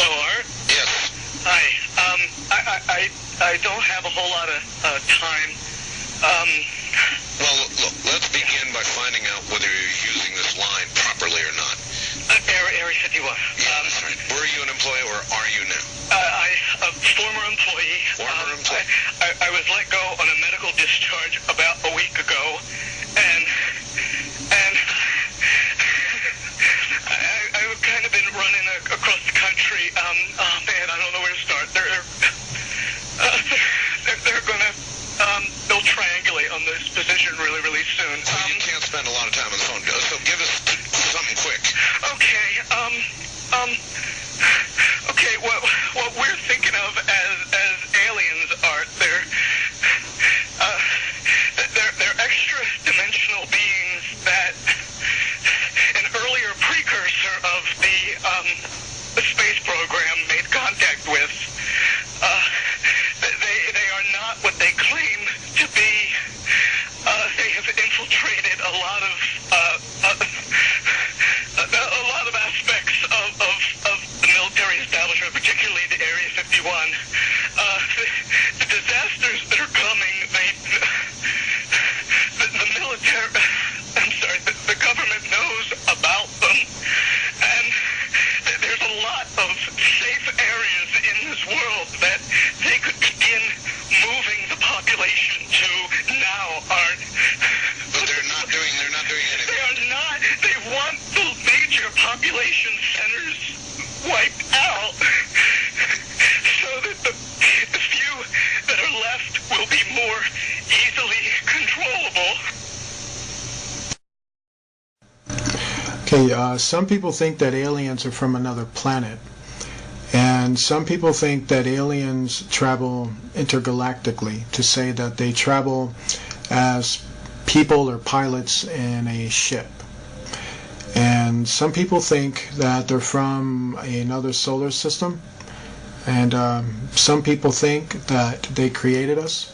Hello, Art. Yes. Hi. I don't have a whole lot of time. Well, look, let's begin by finding out whether you're using this line properly or not. Area 51. Yeah, that's right. Were you an employee or are you now? A former employee. Former employee. I was let go on a medical discharge about a week ago, and I've kind of been running across the country. Oh man, I don't know where to start. They're gonna they'll triangulate on this position really soon. So you can't spend a lot of time on the phone. So give us something quick. Okay. Okay. What we're thinking of as aliens are they're extra-dimensional beings that an earlier precursor of the space program made contact with. They are not what they claim to be. They have infiltrated a lot of aspects of the military establishment, particularly the Area 51. The disasters that are coming, the military, the government knows about them, and there's a lot of safe areas in this world that they could begin moving the population to now aren't. But they're not doing anything. They are not. They want the major population centers wiped out so that the few that are left will be more easily controllable. Okay, some people think that aliens are from another planet. And some people think that aliens travel intergalactically, to say that they travel as people or pilots in a ship. And some people think that they're from another solar system. And some people think that they created us.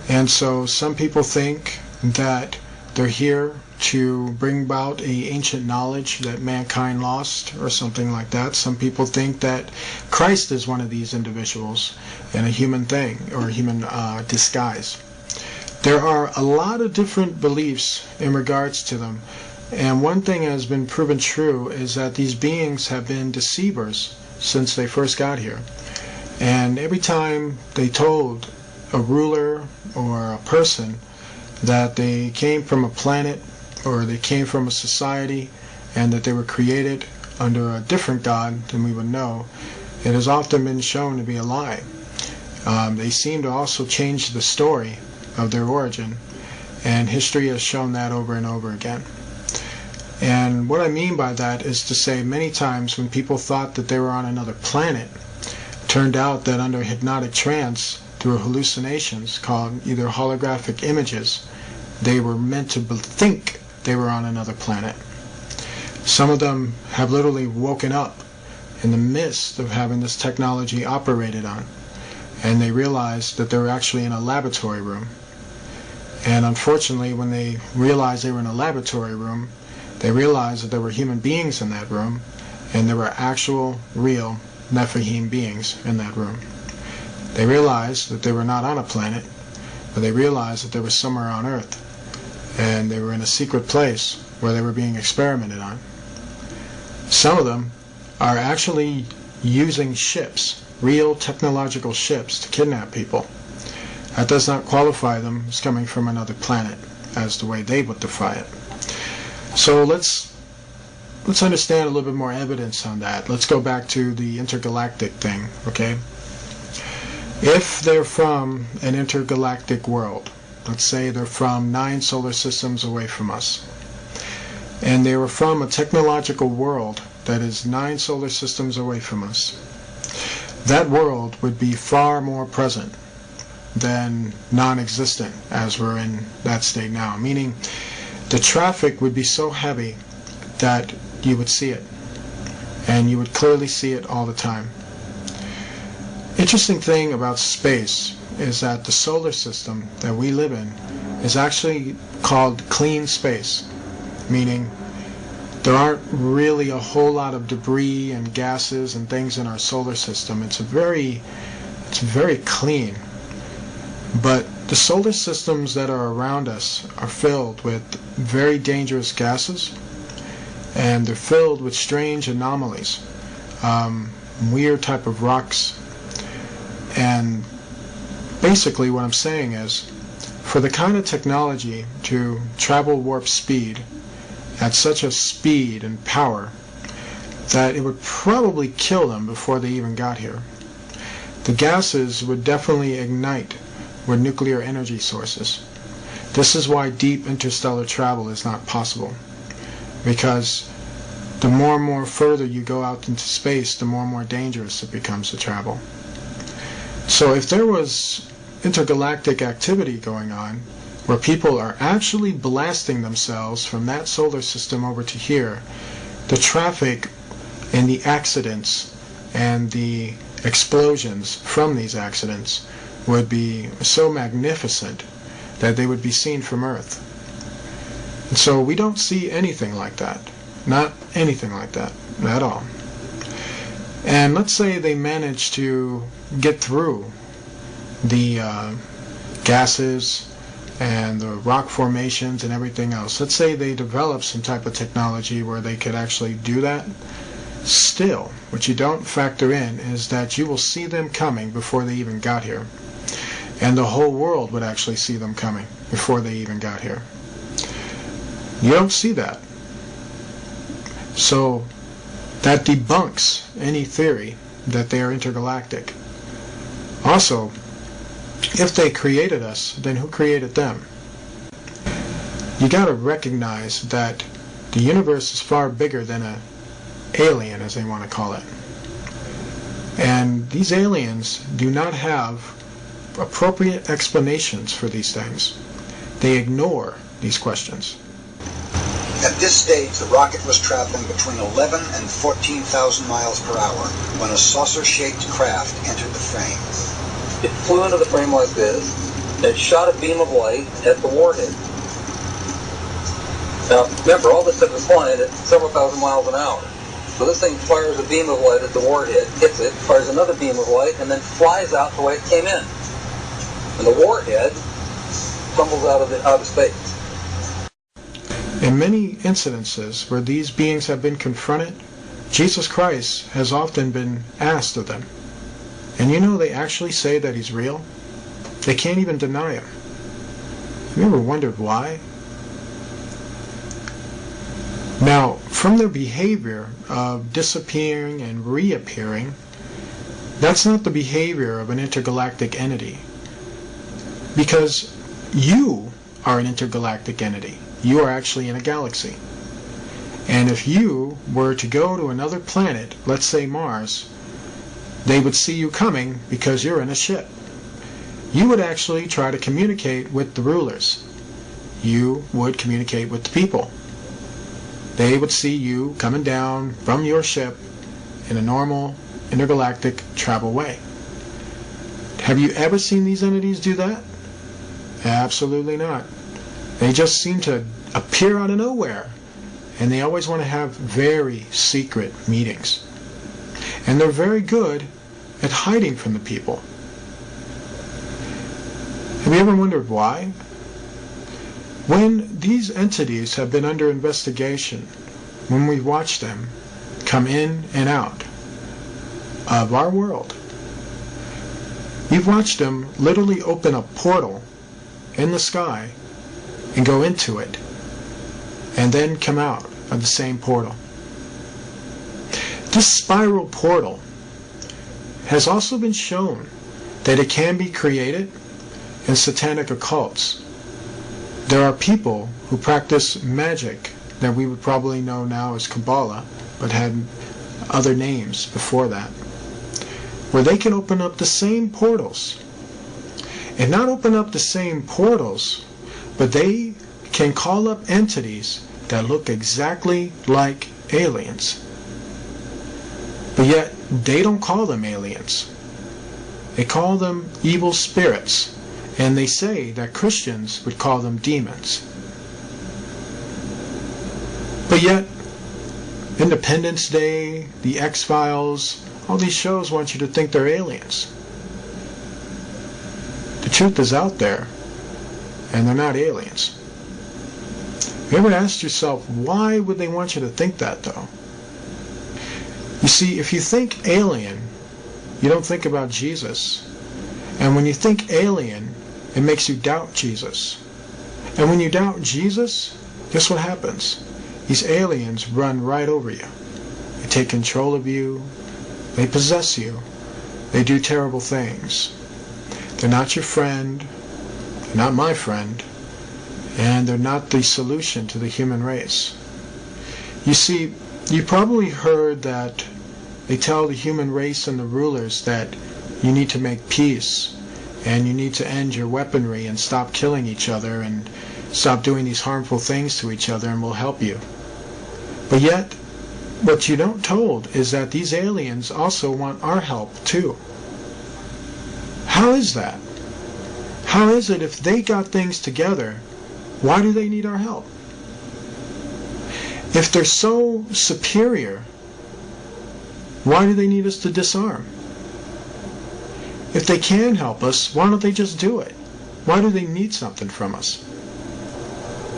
And so some people think that they're here to bring about a ancient knowledge that mankind lost or something like that. Some people think that Christ is one of these individuals in a human thing or a human disguise. There are a lot of different beliefs in regards to them. And one thing has been proven true is that these beings have been deceivers since they first got here. And every time they told a ruler or a person that they came from a planet or they came from a society and that they were created under a different God than we would know, it has often been shown to be a lie. They seem to also change the story of their origin, and history has shown that over and over again. And what I mean by that is to say many times when people thought that they were on another planet, it turned out that under hypnotic trance, through hallucinations called either holographic images, they were meant to think they were on another planet. Some of them have literally woken up in the midst of having this technology operated on, and they realized that they were actually in a laboratory room. And unfortunately, when they realized they were in a laboratory room, they realized that there were human beings in that room, and there were actual, real Nephilim beings in that room. They realized that they were not on a planet, but they realized that they were somewhere on Earth, and they were in a secret place where they were being experimented on. Some of them are actually using ships, real technological ships, to kidnap people. That does not qualify them as coming from another planet, as the way they would define it. So let's understand a little bit more evidence on that. Let's go back to the intergalactic thing, okay? If they're from an intergalactic world, let's say they're from 9 solar systems away from us, and they were from a technological world that is 9 solar systems away from us, that world would be far more present than non-existent as we're in that state now. Meaning the traffic would be so heavy that you would see it, and you would clearly see it all the time. Interesting thing about space is that the solar system that we live in is actually called clean space, meaning there aren't really a whole lot of debris and gases and things in our solar system. It's very clean. But the solar systems that are around us are filled with very dangerous gases, and they're filled with strange anomalies, weird type of rocks. And basically what I'm saying is, for the kind of technology to travel warp speed at such a speed and power that it would probably kill them before they even got here, the gases would definitely ignite with nuclear energy sources. This is why deep interstellar travel is not possible, because the more and more further you go out into space, the more and more dangerous it becomes to travel. So if there was intergalactic activity going on, where people are actually blasting themselves from that solar system over to here, the traffic and the accidents and the explosions from these accidents would be so magnificent that they would be seen from Earth. And so we don't see anything like that. Not anything like that at all. And let's say they manage to get through the gases and the rock formations and everything else. Let's say they develop some type of technology where they could actually do that. Still, what you don't factor in is that you will see them coming before they even got here. And the whole world would actually see them coming before they even got here. You don't see that. So that debunks any theory that they are intergalactic. Also, if they created us, then who created them? You got to recognize that the universe is far bigger than an alien, as they want to call it. And these aliens do not have appropriate explanations for these things. They ignore these questions. At this stage, the rocket was traveling between 11 and 14,000 miles per hour when a saucer-shaped craft entered the frame. It flew into the frame like this, and it shot a beam of light at the warhead. Now, remember, all this stuff is flying at several thousand miles an hour. So this thing fires a beam of light at the warhead, hits it, fires another beam of light, and then flies out the way it came in. And the warhead tumbles out of space. In many incidences where these beings have been confronted, Jesus Christ has often been asked of them. And you know, they actually say that he's real. They can't even deny him. Have you ever wondered why? Now, from their behavior of disappearing and reappearing, that's not the behavior of an intergalactic entity. Because you are an intergalactic entity. You are actually in a galaxy. And if you were to go to another planet, let's say Mars, they would see you coming because you're in a ship. You would actually try to communicate with the rulers. You would communicate with the people. They would see you coming down from your ship in a normal intergalactic travel way. Have you ever seen these entities do that? Absolutely not. They just seem to appear out of nowhere, and they always want to have very secret meetings. And they're very good at hiding from the people. Have you ever wondered why? When these entities have been under investigation, when we watch them come in and out of our world, you've watched them literally open a portal in the sky and go into it, and then come out of the same portal. This spiral portal has also been shown that it can be created in satanic occults. There are people who practice magic that we would probably know now as Kabbalah, but had other names before that, where they can open up the same portals. And not open up the same portals, but they can call up entities that look exactly like aliens. But yet, they don't call them aliens. They call them evil spirits. And they say that Christians would call them demons. But yet, Independence Day, The X-Files, all these shows want you to think they're aliens. The truth is out there, and they're not aliens. You ever asked yourself, why would they want you to think that, though? You see, if you think alien, you don't think about Jesus. And when you think alien, it makes you doubt Jesus. And when you doubt Jesus, guess what happens? These aliens run right over you. They take control of you. They possess you. They do terrible things. They're not your friend. They're not my friend. And they're not the solution to the human race. You see, you probably heard that they tell the human race and the rulers that you need to make peace and you need to end your weaponry and stop killing each other and stop doing these harmful things to each other, and we'll help you. But yet, what you don't told is that these aliens also want our help too. How is that? How is it if they got things together, why do they need our help? If they're so superior, why do they need us to disarm? If they can help us, why don't they just do it? Why do they need something from us?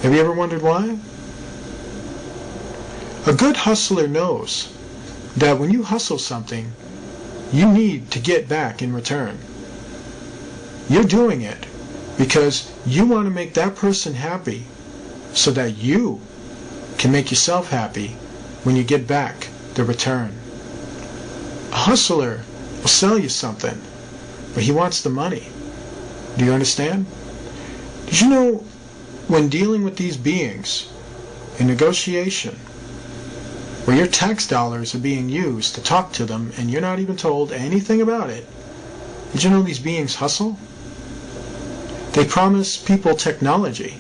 Have you ever wondered why? A good hustler knows that when you hustle something, you need to get back in return. You're doing it because you want to make that person happy so that you can make yourself happy when you get back the return. A hustler will sell you something, but he wants the money. Do you understand? Did you know when dealing with these beings in negotiation, where your tax dollars are being used to talk to them and you're not even told anything about it, did you know these beings hustle? They promise people technology.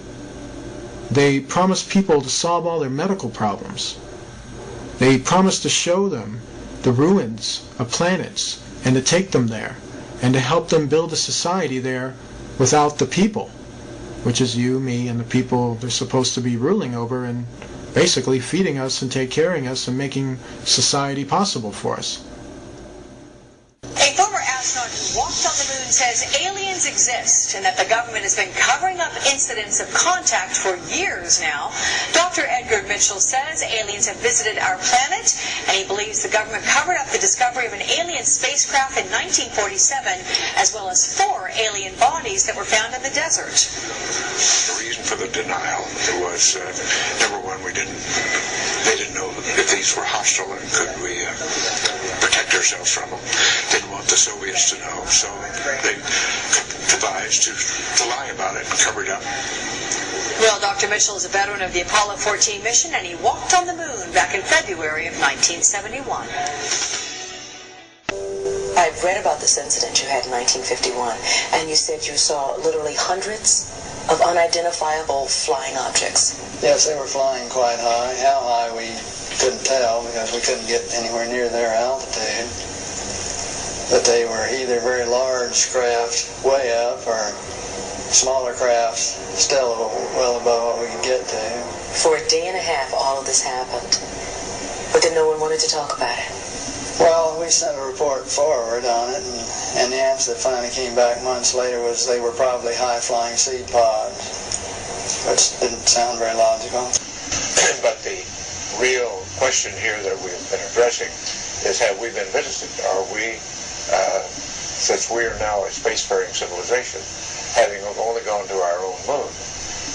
They promise people to solve all their medical problems. They promise to show them the ruins of planets and to take them there and to help them build a society there without the people, which is you, me, and the people they're supposed to be ruling over and basically feeding us and take care of us and making society possible for us. A former astronaut who walked on the moon says aliens exist and that the government has been covering up incidents of contact for years now. Dr. Edgar Mitchell says aliens have visited our planet, and he believes the government covered up the discovery of an alien spacecraft in 1947, as well as 4 alien bodies that were found in the desert. The reason for the denial was, number one, they didn't know if these were hostile and could we protect ourselves from them. Didn't want the Soviets to know, so they devised to lie about it and cover it up. Well, Dr. Mitchell is a veteran of the Apollo 14 mission, and he walked on the moon back in February of 1971. I've read about this incident you had in 1951, and you said you saw literally hundreds of unidentifiable flying objects. Yes, they were flying quite high. How high we couldn't tell because we couldn't get anywhere near their altitude. But they were either very large craft way up or smaller crafts still well above what we could get to. For a day and a half, all of this happened, but then no one wanted to talk about it. Well, we sent a report forward on it, and the answer that finally came back months later was they were probably high-flying seed pods, which didn't sound very logical. But the real question here that we've been addressing is, have we been visited? Are we, since we are now a spacefaring civilization, having only gone to our own moon,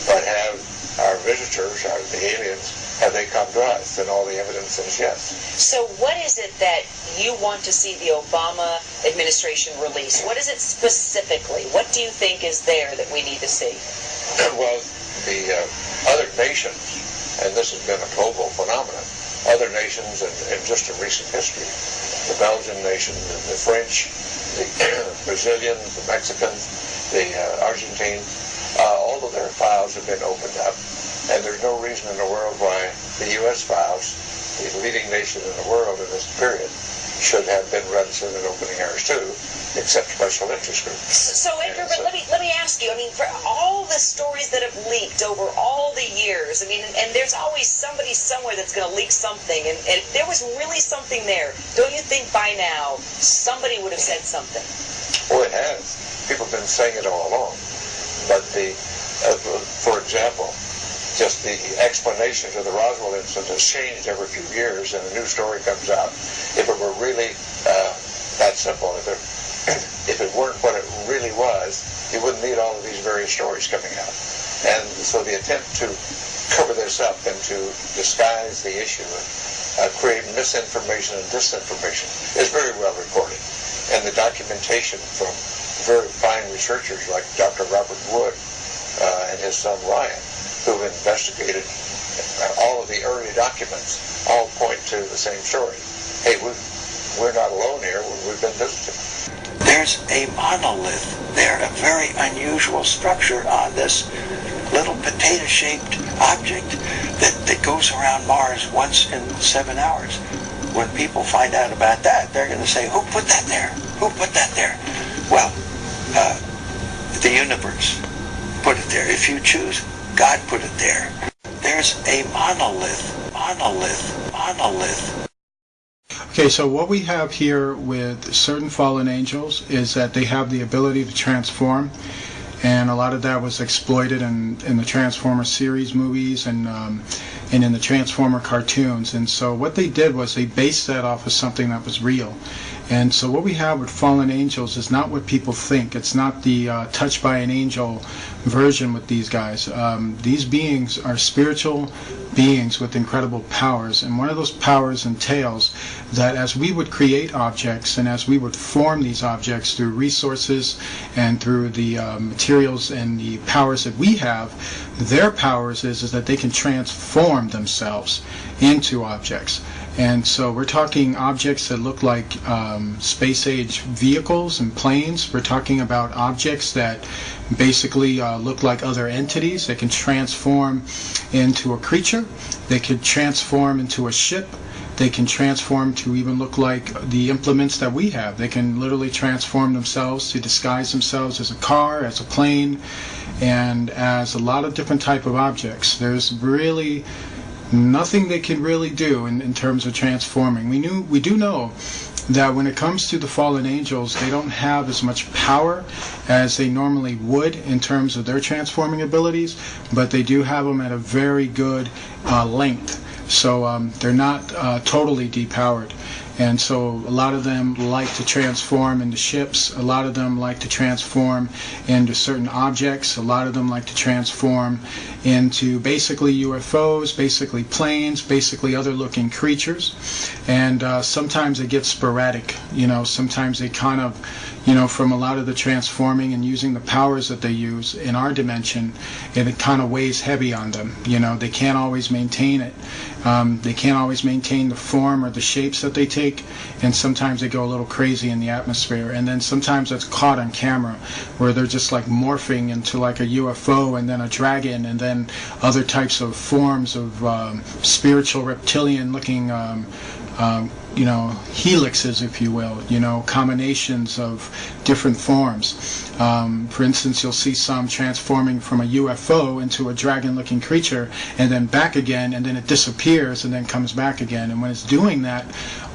but have our visitors, the aliens, have they come to us? And all the evidence is yes. So what is it that you want to see the Obama administration release? What is it specifically? What do you think is there that we need to see? Well, the other nations, and this has been a global phenomenon, other nations in just in recent history, the Belgian nation, the French, the Brazilians, the Mexicans, the Argentines, all of their files have been opened up. And there's no reason in the world why the U.S. files, the leading nation in the world in this period, should have been registered at opening hours too, except special interest groups. So Edgar, but let me ask you, I mean, for all the stories that have leaked over all the years, I mean, and there's always somebody somewhere that's going to leak something, and if there was really something there, don't you think by now somebody would have said something? Oh, it has. People have been saying it all along. But for example, just the explanation to the Roswell incident has changed every few years, and a new story comes out. If it were really that simple, if it weren't what it really was, you wouldn't need all of these various stories coming out. And so the attempt to cover this up and to disguise the issue and create misinformation and disinformation is very well recorded. And the documentation from very fine researchers like Dr. Robert Wood and his son Ryan, who've investigated all of the early documents, all point to the same story. Hey, we're not alone here. We've been visited. There's a monolith there, a very unusual structure on this little potato-shaped object that goes around Mars once in 7 hours. When people find out about that, they're going to say, who put that there? Who put that there? Well, the universe put it there. If you choose, God put it there. There's a monolith. Okay, so what we have here with certain fallen angels is that they have the ability to transform, and a lot of that was exploited in the Transformer series movies and in the Transformer cartoons. And so what they did was they based that off of something that was real. And so what we have with fallen angels is not what people think. It's not the touched by an angel version with these guys. These beings are spiritual beings with incredible powers, and one of those powers entails that as we would create objects and as we would form these objects through resources and through the materials and the powers that we have, their powers is that they can transform themselves into objects. And so we're talking objects that look like space-age vehicles and planes. We're talking about objects that basically look like other entities. They can transform into a creature. They could transform into a ship. They can transform to even look like the implements that we have. They can literally transform themselves to disguise themselves as a car, as a plane, and as a lot of different type of objects. There's really nothing they can really do in terms of transforming. We do know that when it comes to the fallen angels, they don't have as much power as they normally would in terms of their transforming abilities, but they do have them at a very good length. So they're not totally depowered. And so a lot of them like to transform into ships. A lot of them like to transform into certain objects. A lot of them like to transform into basically UFOs, basically planes, basically other looking creatures. And sometimes it gets sporadic. Sometimes they kind of, from a lot of the transforming and using the powers that they use in our dimension, it kind of weighs heavy on them. They can't always maintain it. They can't always maintain the form or the shapes that they take, and sometimes they go a little crazy in the atmosphere. And then sometimes that's caught on camera, where they're just like morphing into like a UFO and then a dragon and then other types of forms of spiritual reptilian looking helixes, if you will, combinations of different forms. For instance, you'll see some transforming from a UFO into a dragon-looking creature and then back again, and then it disappears and then comes back again. And when it's doing that,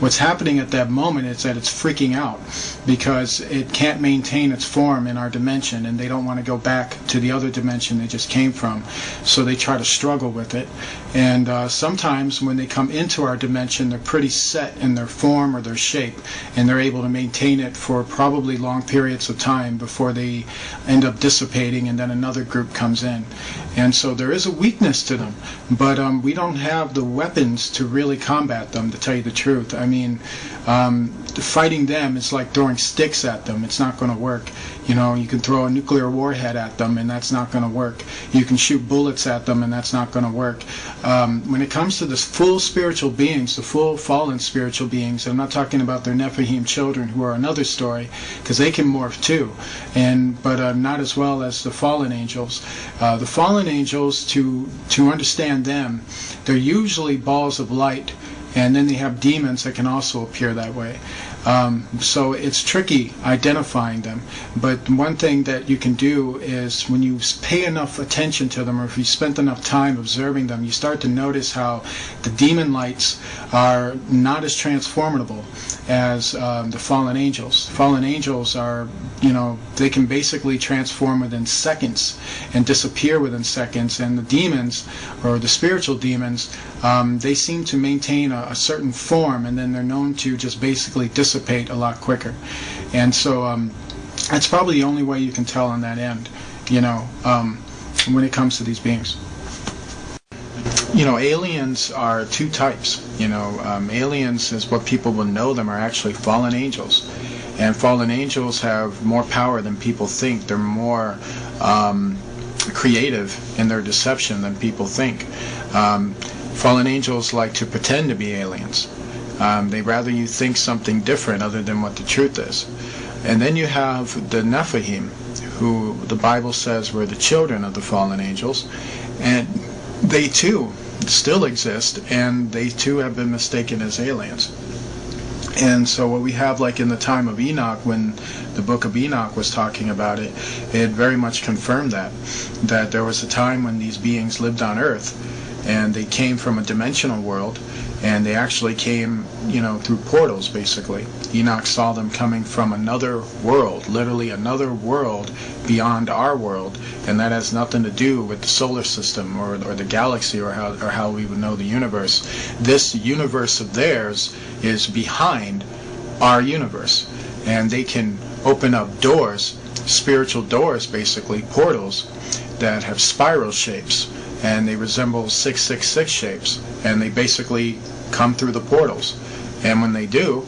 what's happening at that moment is that it's freaking out because it can't maintain its form in our dimension, and they don't want to go back to the other dimension they just came from. So they try to struggle with it. And sometimes when they come into our dimension, they're pretty set in their form or their shape, and they're able to maintain it for probably long periods of time before they end up dissipating, and then another group comes in. And so there is a weakness to them, but we don't have the weapons to really combat them, to tell you the truth. I mean, fighting them is like throwing sticks at them. It's not going to work. You can throw a nuclear warhead at them, and that's not going to work. You can shoot bullets at them, and that's not going to work. When it comes to the full spiritual beings, the full fallen spiritual beings, I'm not talking about their Nephilim children, who are another story, because they can morph too, but not as well as the fallen angels. The fallen angels, to understand them, they're usually balls of light And then they have demons that can also appear that way. So it's tricky identifying them. But one thing that you can do is when you pay enough attention to them, or if you spent enough time observing them, you start to notice how the demon lights are not as transformable as the fallen angels. Fallen angels are, they can basically transform within seconds and disappear within seconds. And the demons, or the spiritual demons, they seem to maintain a certain form, and then they're known to just basically dissipate a lot quicker. And so that's probably the only way you can tell on that end, when it comes to these beings. Aliens are two types. Aliens, is what people will know them, are actually fallen angels. And fallen angels have more power than people think. They're more creative in their deception than people think. Fallen angels like to pretend to be aliens. They'd rather you think something different other than what the truth is. And then you have the Nephilim, who the Bible says were the children of the fallen angels. And they too still exist, and they too have been mistaken as aliens. And so what we have, like in the time of Enoch, when the book of Enoch was talking about it, it very much confirmed that there was a time when these beings lived on earth, and they came from a dimensional world, and they actually came, through portals, basically. Enoch saw them coming from another world, literally another world beyond our world, and that has nothing to do with the solar system or the galaxy or how we would know the universe. This universe of theirs is behind our universe, and they can open up doors, spiritual doors, basically, portals that have spiral shapes, and they resemble 666 shapes, and they basically come through the portals. And when they do,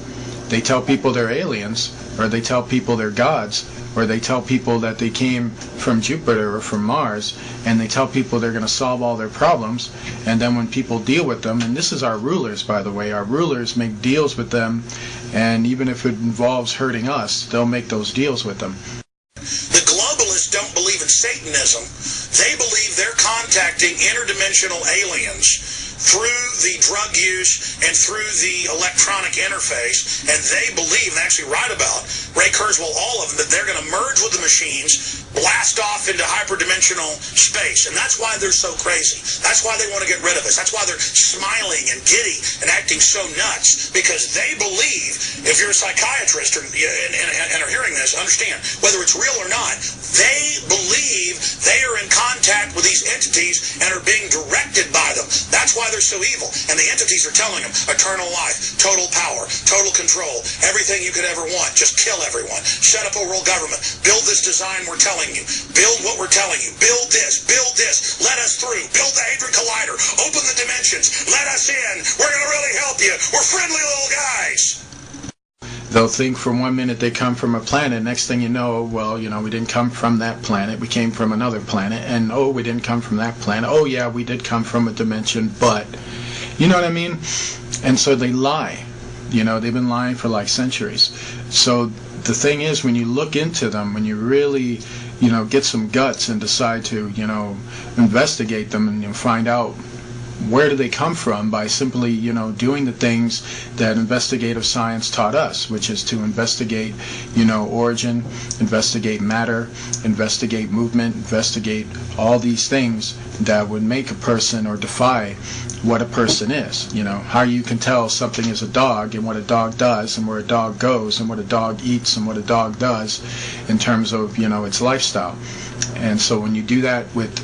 they tell people they're aliens, or they tell people they're gods, or they tell people that they came from Jupiter or from Mars, and they tell people they're going to solve all their problems. And then when people deal with them, and this is our rulers, by the way, our rulers make deals with them, and even if it involves hurting us, they'll make those deals with them. The globalists don't believe in Satanism. They believe they're contacting interdimensional aliens through the drug use and through the electronic interface, and they believe, and actually write about, Ray Kurzweil, all of them, that they're going to merge with the machines, blast off into hyperdimensional space. And that's why they're so crazy. That's why they want to get rid of us. That's why they're smiling and giddy and acting so nuts, because they believe, if you're a psychiatrist and are hearing this, understand, whether it's real or not, they believe they are in contact with these entities and are being directed by them. That's why they're so evil. And the entities are telling them eternal life, total power, total control, everything you could ever want. Just kill everyone. Set up a world government. Build this design we're telling you. Build what we're telling you. Build this. Build this. Let us through. Build the Hadron Collider. Open the dimensions. Let us in. We're going to really help you. We're friendly little guys. They'll think for 1 minute they come from a planet. Next thing you know, well, we didn't come from that planet. We came from another planet. And, oh, we didn't come from that planet. Oh, yeah, we did come from a dimension, but... You know what I mean? And so they lie. They've been lying for like centuries. So the thing is, when you look into them, when you really, get some guts and decide to, investigate them and find out where do they come from by simply, doing the things that investigative science taught us, which is to investigate, origin, investigate matter, investigate movement, investigate all these things that would make a person or defy what a person is. How you can tell something is a dog and what a dog does and where a dog goes and what a dog eats and what a dog does in terms of, its lifestyle. And so when you do that with,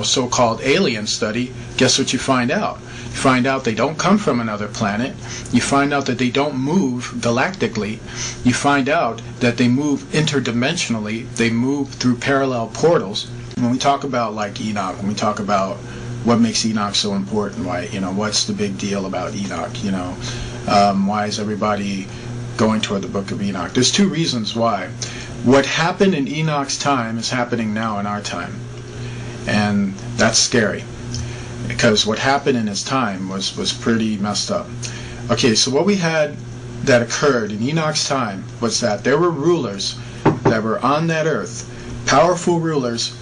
so-called alien study, guess what you find out? You find out they don't come from another planet. You find out that they don't move galactically. You find out that they move interdimensionally. They move through parallel portals. When we talk about like Enoch, when we talk about what makes Enoch so important, why, what's the big deal about Enoch, why is everybody going toward the book of Enoch? There's two reasons why. What happened in Enoch's time is happening now in our time. And that's scary, because what happened in his time was pretty messed up. Okay, so what we had that occurred in Enoch's time was that there were rulers that were on that earth, powerful rulers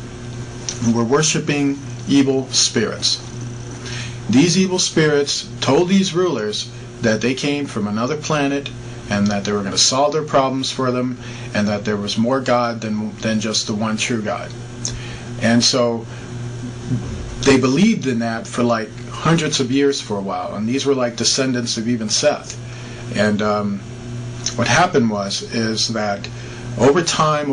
who were worshiping evil spirits. These evil spirits told these rulers that they came from another planet and that they were going to solve their problems for them, and that there was more God than just the one true God. And so they believed in that for like hundreds of years for a while, and these were like descendants of even Seth. And what happened is that over time,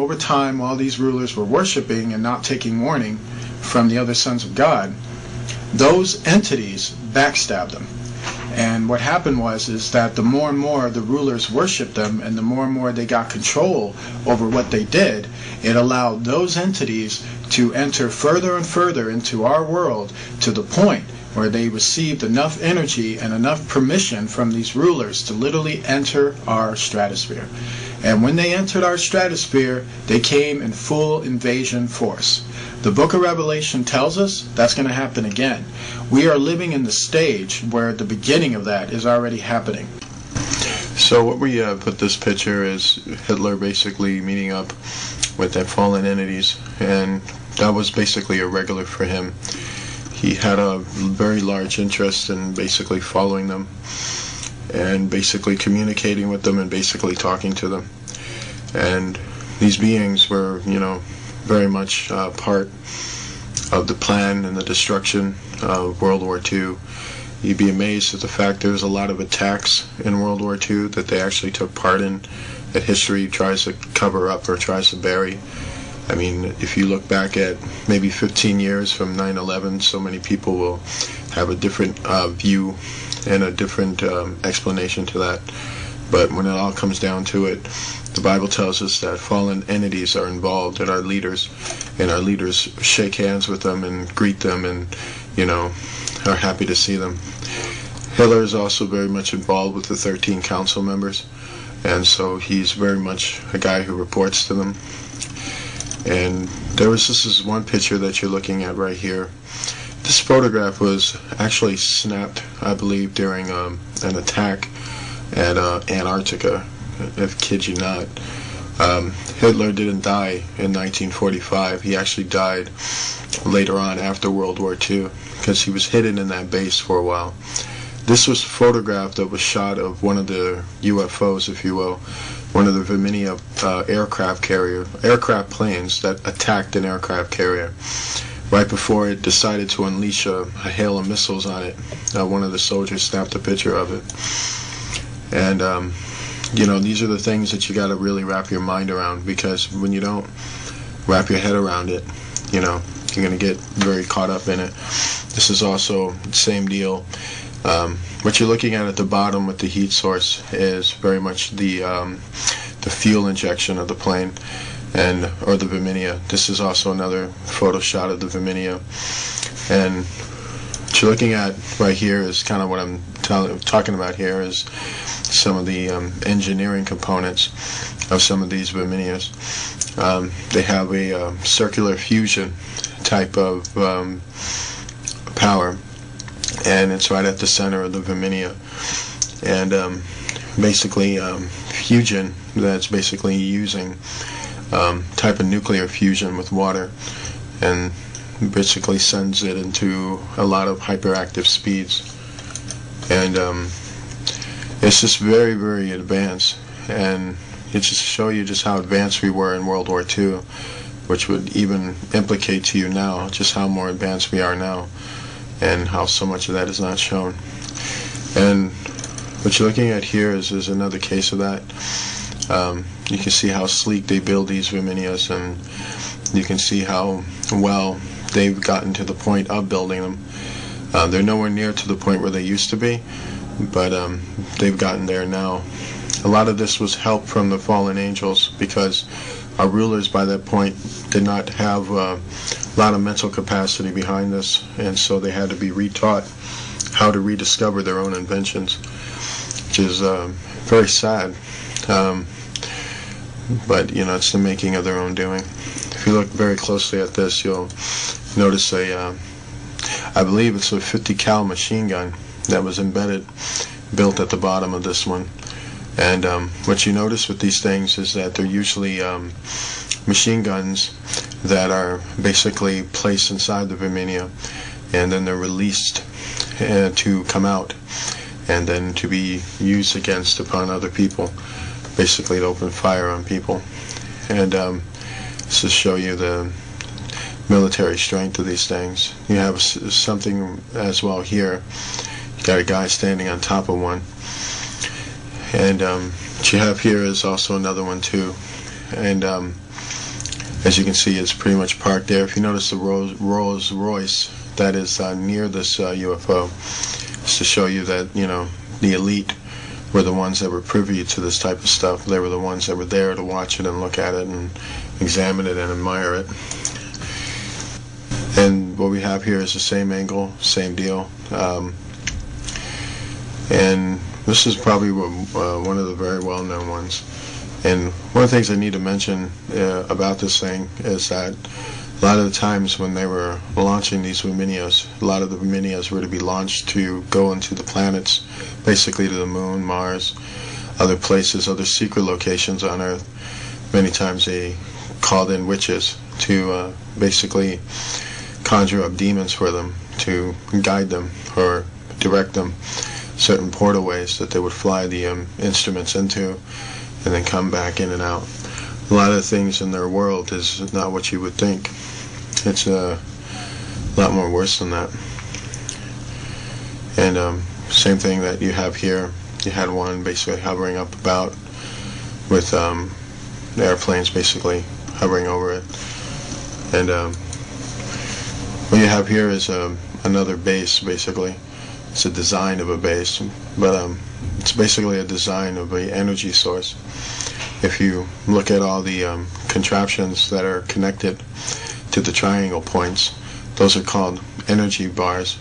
while these rulers were worshiping and not taking warning from the other sons of God, those entities backstabbed them. And what happened is that the more and more the rulers worshipped them, and the more they got control over what they did, it allowed those entities to enter further and further into our world, to the point where they received enough energy and enough permission from these rulers to literally enter our stratosphere. And when they entered our stratosphere, they came in full invasion force. The book of Revelation tells us that's going to happen again. We are living in the stage where the beginning of that is already happening. So what we put this picture is Hitler basically meeting up with the fallen entities, and that was basically irregular for him. He had a very large interest in basically following them and basically communicating with them and basically talking to them. And these beings were, very much part of the plan and the destruction of World War II. You'd be amazed at the fact there's a lot of attacks in World War II that they actually took part in, that history tries to cover up or tries to bury. I mean, if you look back at maybe 15 years from 9/11, so many people will have a different view and a different explanation to that. But when it all comes down to it, the Bible tells us that fallen entities are involved, and our leaders shake hands with them and greet them, and are happy to see them. Hitler is also very much involved with the 13 council members, and so he's very much a guy who reports to them. And this is one picture that you're looking at right here. This photograph was actually snapped, I believe, during an attack at Antarctica, if kid you not. Hitler didn't die in 1945. He actually died later on after World War II, because he was hidden in that base for a while. This was a photograph that was shot of one of the UFOs, if you will, one of the Virginia aircraft planes that attacked an aircraft carrier. Right before it decided to unleash a hail of missiles on it, one of the soldiers snapped a picture of it. And these are the things that you got to really wrap your mind around, because when you don't wrap your head around it, you're going to get very caught up in it. This is also the same deal. What you're looking at the bottom with the heat source is very much the fuel injection of the plane, or the Virginia. This is also another photo shot of the Virginia. And what you're looking at right here is kind of what I'm talking about here, is some of the engineering components of some of these Virginias. They have a circular fusion type of power, and it's right at the center of the Virginia. And basically fusion, that's basically using type of nuclear fusion with water, and basically sends it into a lot of hyperactive speeds. And it's just very, very advanced, and it just shows you just how advanced we were in World War II, which would even implicate to you now just how more advanced we are now, and how so much of that is not shown. And what you're looking at here is another case of that. You can see how sleek they build these Virginias, and you can see how well they've gotten to the point of building them. They're nowhere near to the point where they used to be, but they've gotten there now. A lot of this was help from the fallen angels, because our rulers by that point did not have a lot of mental capacity behind this, and so they had to be retaught how to rediscover their own inventions, which is very sad. But it's the making of their own doing. If you look very closely at this, you'll notice I believe it's a 50 cal machine gun that was built at the bottom of this one. And what you notice with these things is that they're usually machine guns that are basically placed inside the Virginia, and then they're released to come out and then to be used against upon other people, basically to open fire on people. And this to show you the military strength of these things. You have something as well here. You got a guy standing on top of one, and what you have here is also another one too. And as you can see, it's pretty much parked there. If you notice the Rolls Royce that is near this UFO, it's to show you that, you know, the elite were the ones that were privy to this type of stuff. They were the ones that were there to watch it and look at it and examine it and admire it. And what we have here is the same angle, same deal. And this is probably one of the very well-known ones. And one of the things I need to mention about this thing is that a lot of the times when they were launching these videos, a lot of the videos were to be launched to go into the planets, basically to the moon, Mars, other places, other secret locations on Earth. Many times they called in witches to basically conjure up demons for them, to guide them or direct them certain portal ways that they would fly the instruments into and then come back in and out. A lot of the things in their world is not what you would think. It's a lot more worse than that. And same thing that you have here. You had one basically hovering up about with the airplanes basically hovering over it. And what you have here is another base basically. It's a design of a base, but it's basically a design of an energy source. If you look at all the contraptions that are connected to the triangle points, those are called energy bars.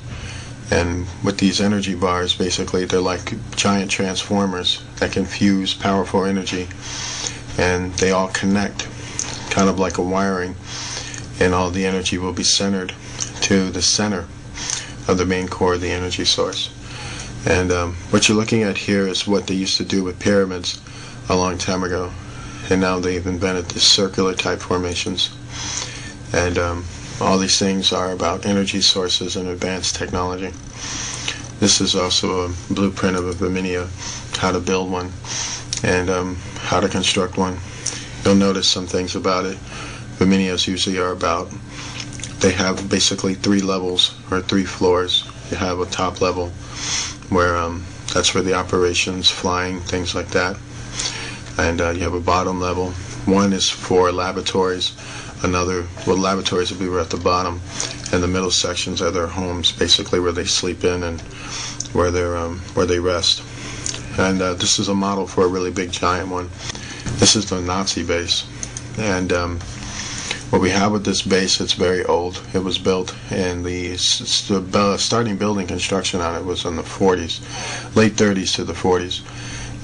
And with these energy bars, basically, they're like giant transformers that can fuse powerful energy, and they all connect, kind of like a wiring, and all the energy will be centered to the center of the main core of the energy source. And what you're looking at here is what they used to do with pyramids a long time ago, and now they've invented these circular type formations. And all these things are about energy sources and advanced technology. This is also a blueprint of a Viminio, how to build one and how to construct one. You'll notice some things about it. Viminios usually are about, they have basically 3 levels or 3 floors. You have a top level where that's for the operations, flying, things like that. And you have a bottom level. One is for laboratories. Another, well, laboratories will be at the bottom, and the middle sections are their homes, basically where they sleep in and where they rest. And this is a model for a really big giant one. This is the Nazi base, and what we have with this base, it's very old. It was built in the starting building construction on it was in the 40s, late 30s to the 40s,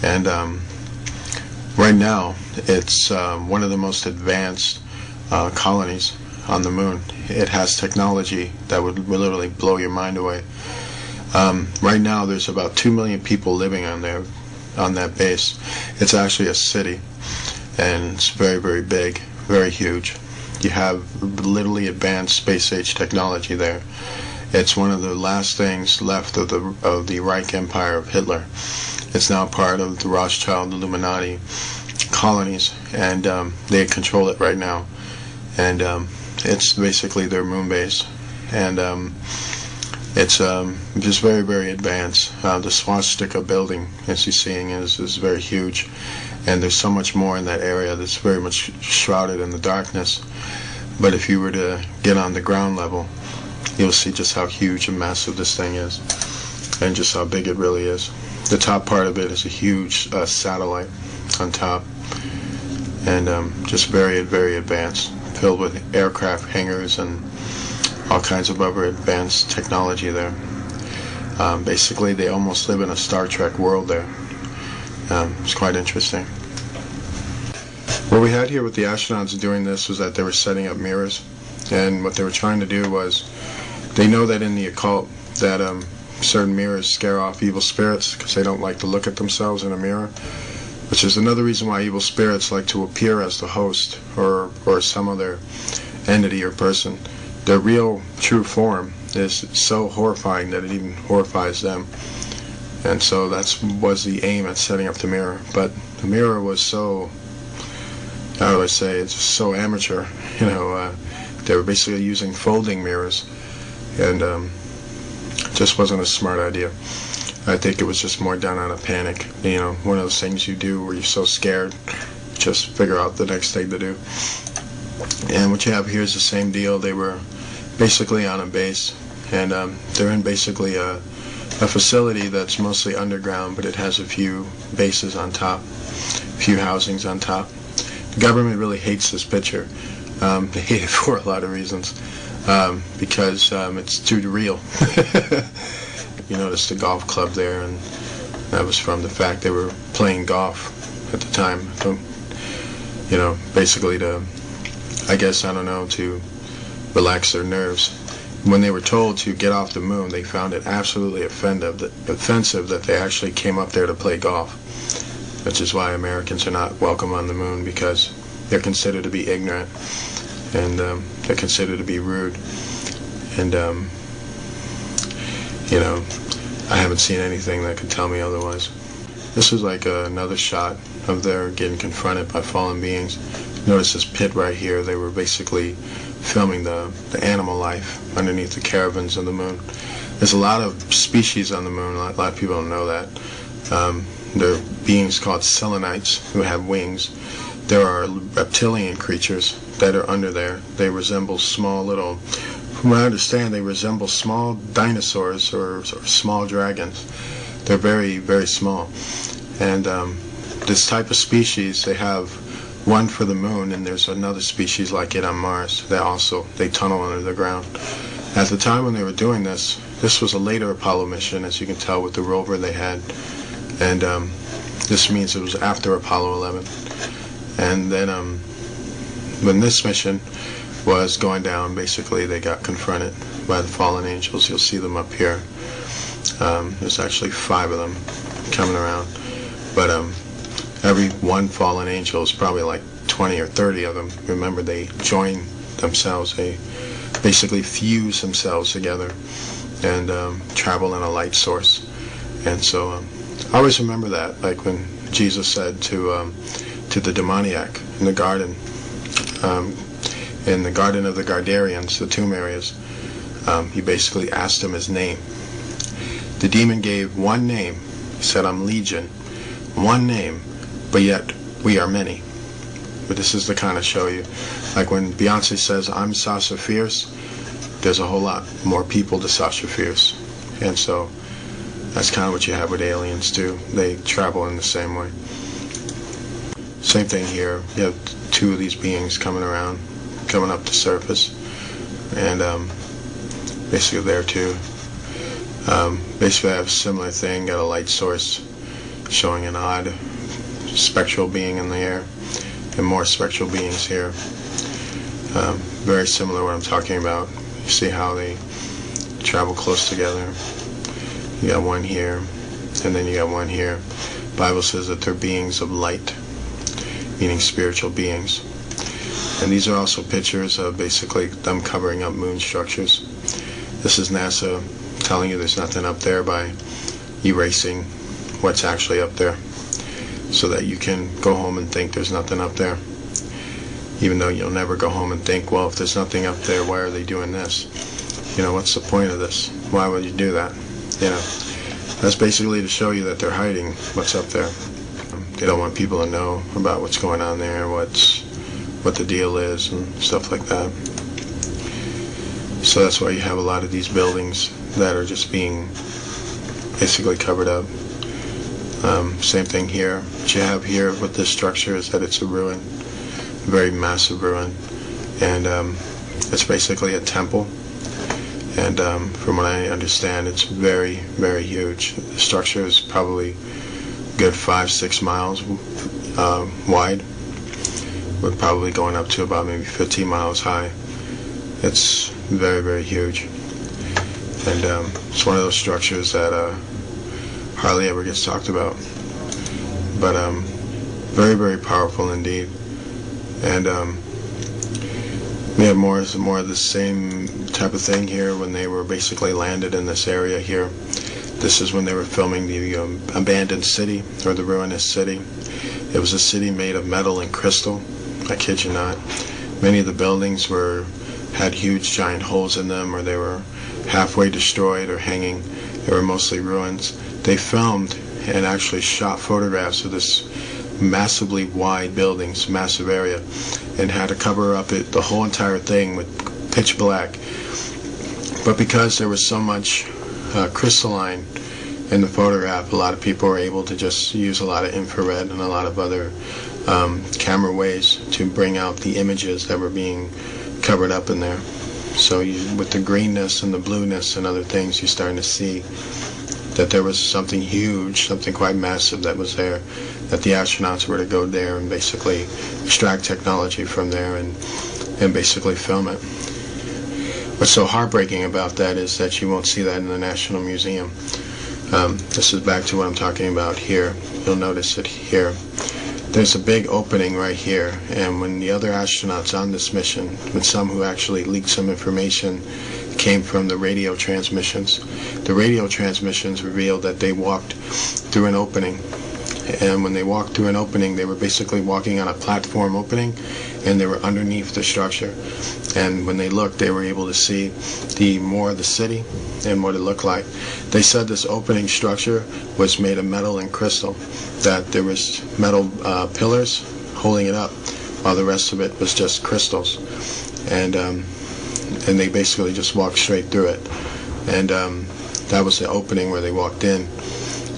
and right now it's one of the most advanced colonies on the moon. It has technology that would literally blow your mind away. Right now there's about 2 million people living on there, on that base. It's actually a city, and it's very, very big, very huge. You have literally advanced space age technology there. It's one of the last things left of the Reich Empire of Hitler. It's now part of the Rothschild Illuminati colonies, and they control it right now. And it's basically their moon base, and it's just very, very advanced. The swastika building, as you're seeing, is very huge, and there's so much more in that area that's very much shrouded in the darkness. But if you were to get on the ground level, you'll see just how huge and massive this thing is, and just how big it really is. The top part of it is a huge satellite on top, and just very, very advanced, filled with aircraft hangars and all kinds of other advanced technology there. Basically, they almost live in a Star Trek world there. It's quite interesting. What we had here with the astronauts doing this was that they were setting up mirrors, and what they were trying to do was, they know that in the occult that certain mirrors scare off evil spirits because they don't like to look at themselves in a mirror, which is another reason why evil spirits like to appear as the host or some other entity or person. Their real true form is so horrifying that it even horrifies them. And so that was the aim at setting up the mirror. But the mirror was so, how do I say, it's so amateur. You know, they were basically using folding mirrors, and just wasn't a smart idea. I think it was just more done out of panic. You know, one of those things you do where you're so scared, just figure out the next thing to do. And what you have here is the same deal. They were basically on a base, and they're in basically a facility that's mostly underground, but it has a few bases on top, a few housings on top. The government really hates this picture. They hate it for a lot of reasons, because it's too real. You notice the golf club there, and that was from the fact they were playing golf at the time. You know, basically to, I guess, I don't know, to relax their nerves. When they were told to get off the moon, they found it absolutely offensive that they actually came up there to play golf, which is why Americans are not welcome on the moon, because they're considered to be ignorant, and they're considered to be rude. And you know, I haven't seen anything that could tell me otherwise. This is like another shot of their getting confronted by fallen beings. Notice this pit right here. They were basically filming the animal life underneath the caravans of the moon. There's a lot of species on the moon. A lot of people don't know that. There are beings called selenites who have wings. There are reptilian creatures that are under there. They resemble small little, from what I understand, they resemble small dinosaurs or small dragons. They're very, very small. And this type of species, they have one for the moon, and there's another species like it on Mars. They tunnel under the ground. At the time when they were doing this was a later Apollo mission, as you can tell with the rover they had. And this means it was after Apollo 11. And then when this mission was going down, basically they got confronted by the fallen angels. You'll see them up here. There's actually 5 of them coming around. But every one fallen angel is probably like 20 or 30 of them. Remember, they join themselves. They basically fuse themselves together and travel in a light source. And so I always remember that, like when Jesus said to the demoniac in the garden of the Gardarians, the tomb areas, he basically asked him his name. The demon gave one name. He said, "I'm Legion." One name, but yet we are many. But this is the kind of show you, like when Beyonce says, "I'm Sasha Fierce," there's a whole lot more people to Sasha Fierce. And so that's kind of what you have with aliens too. They travel in the same way. Same thing here. You have 2 of these beings coming around, coming up the surface, and basically there too. Basically I have a similar thing, got a light source showing an odd spectral being in the air, and more spectral beings here. Very similar to what I'm talking about. You see how they travel close together. You got one here, and then you got one here. The Bible says that they're beings of light, meaning spiritual beings. And these are also pictures of basically them covering up moon structures. This is NASA telling you there's nothing up there by erasing what's actually up there, so that you can go home and think there's nothing up there, even though you'll never go home and think, well, if there's nothing up there, why are they doing this? You know, what's the point of this? Why would you do that? You know, that's basically to show you that they're hiding what's up there. They don't want people to know about what's going on there, what the deal is, and stuff like that. So that's why you have a lot of these buildings that are just being basically covered up. Same thing here. What you have here with this structure is that it's a ruin, a very massive ruin, and it's basically a temple. And from what I understand, it's very, very huge. The structure is probably a good 5-6 miles wide, with probably going up to about maybe 15 miles high. It's very, very huge, and it's one of those structures that hardly ever gets talked about, but very, very powerful indeed. And We have more of the same type of thing here when they were basically landed in this area here. This is when they were filming the abandoned city, or the ruinous city. It was a city made of metal and crystal. I kid you not. Many of the buildings had huge giant holes in them, or they were halfway destroyed or hanging. They were mostly ruins. They filmed and actually shot photographs of this massively wide buildings, massive area, and had to cover up the whole entire thing with pitch black. But because there was so much crystalline in the photograph, a lot of people were able to just use a lot of infrared and a lot of other camera ways to bring out the images that were being covered up in there. So with the greenness and the blueness and other things, you're starting to see that there was something huge, something quite massive that was there, that the astronauts were to go there and basically extract technology from there and basically film it. What's so heartbreaking about that is that you won't see that in the National Museum. This is back to what I'm talking about here. You'll notice it here. There's a big opening right here, and when the other astronauts on this mission, with some who actually leaked some information, came from the radio transmissions. The radio transmissions revealed that they walked through an opening, and when they walked through an opening, they were basically walking on a platform opening, and they were underneath the structure. And when they looked, they were able to see more of the city and what it looked like. They said this opening structure was made of metal and crystal, that there was metal pillars holding it up, while the rest of it was just crystals. And they basically just walked straight through it. And that was the opening where they walked in,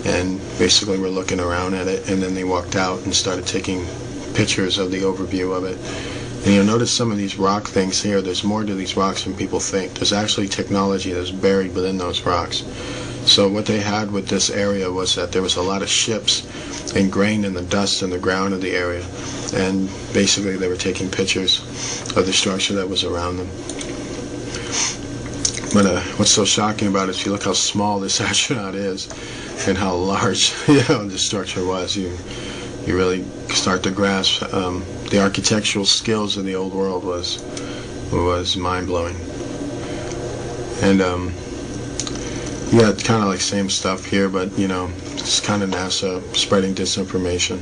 and basically were looking around at it, and then they walked out and started taking pictures of the overview of it. And you'll notice some of these rock things here. There's more to these rocks than people think. There's actually technology that's buried within those rocks. So what they had with this area was that there was a lot of ships ingrained in the dust in the ground of the area, and basically they were taking pictures of the structure that was around them. But what's so shocking about it is you look how small this astronaut is and how large the structure was. You really start to grasp the architectural skills of the old world was mind-blowing. And yeah, it's kind of like same stuff here, but it's kind of NASA spreading disinformation.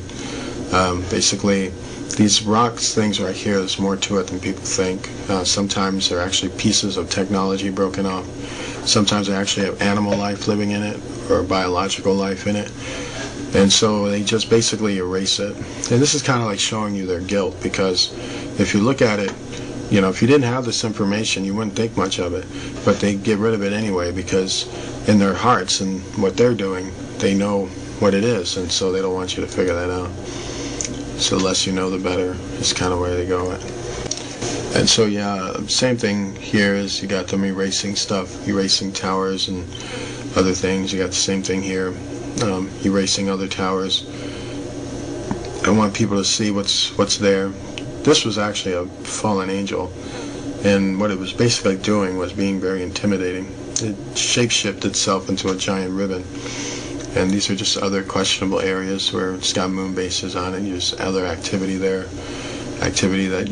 Basically, these rocks things right here, there's more to it than people think. Sometimes they're actually pieces of technology broken off. Sometimes they actually have animal life living in it, or biological life in it. And so they just basically erase it. And this is kind of like showing you their guilt, because if you look at it, if you didn't have this information, you wouldn't think much of it. But they get rid of it anyway, because in their hearts and what they're doing, they know what it is, and so they don't want you to figure that out. So the less you know, the better is kind of where they go at. And so yeah, same thing here is you got them erasing stuff, erasing towers and other things. You got the same thing here, erasing other towers. I want people to see what's there. This was actually a fallen angel, and what it was basically doing was being very intimidating. It shapeshifted itself into a giant ribbon. And these are just other questionable areas where it's got moon bases on it. There's other activity there, activity that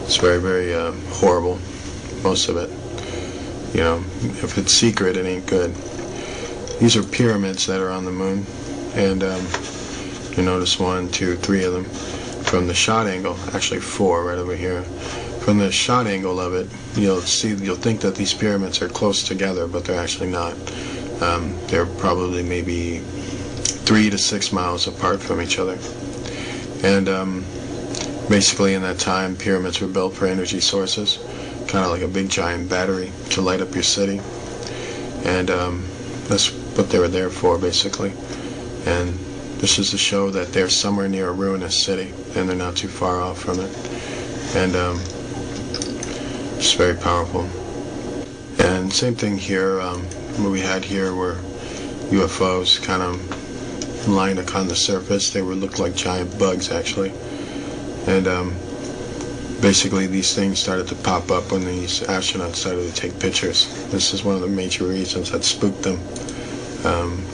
it's very, very horrible. Most of it, if it's secret, it ain't good. These are pyramids that are on the moon, and you notice 1, 2, 3 of them. From the shot angle, actually 4 right over here. From the shot angle of it, you'll think that these pyramids are close together, but they're actually not. They're probably maybe 3 to 6 miles apart from each other. And basically in that time, pyramids were built for energy sources, kind of like a big giant battery to light up your city. And that's what they were there for, basically. And this is to show that they're somewhere near a ruinous city, and they're not too far off from it. And it's very powerful. And same thing here. What we had here were UFOs kind of lying on the surface. They looked like giant bugs, actually. And basically these things started to pop up when these astronauts started to take pictures. This is one of the major reasons that spooked them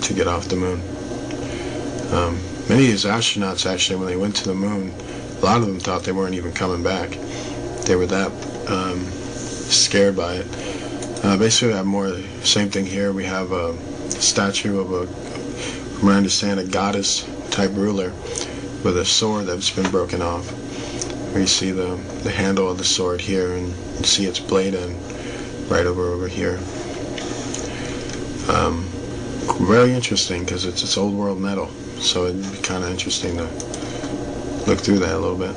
to get off the moon. Many of these astronauts, actually, when they went to the moon, a lot of them thought they weren't even coming back. They were that scared by it. Basically, we have more of the same thing here. We have a statue of from what I understand, a goddess-type ruler with a sword that's been broken off. Where you see the handle of the sword here, and you see its blade end right over here. Very interesting because it's old world metal, so it'd be kind of interesting to look through that a little bit.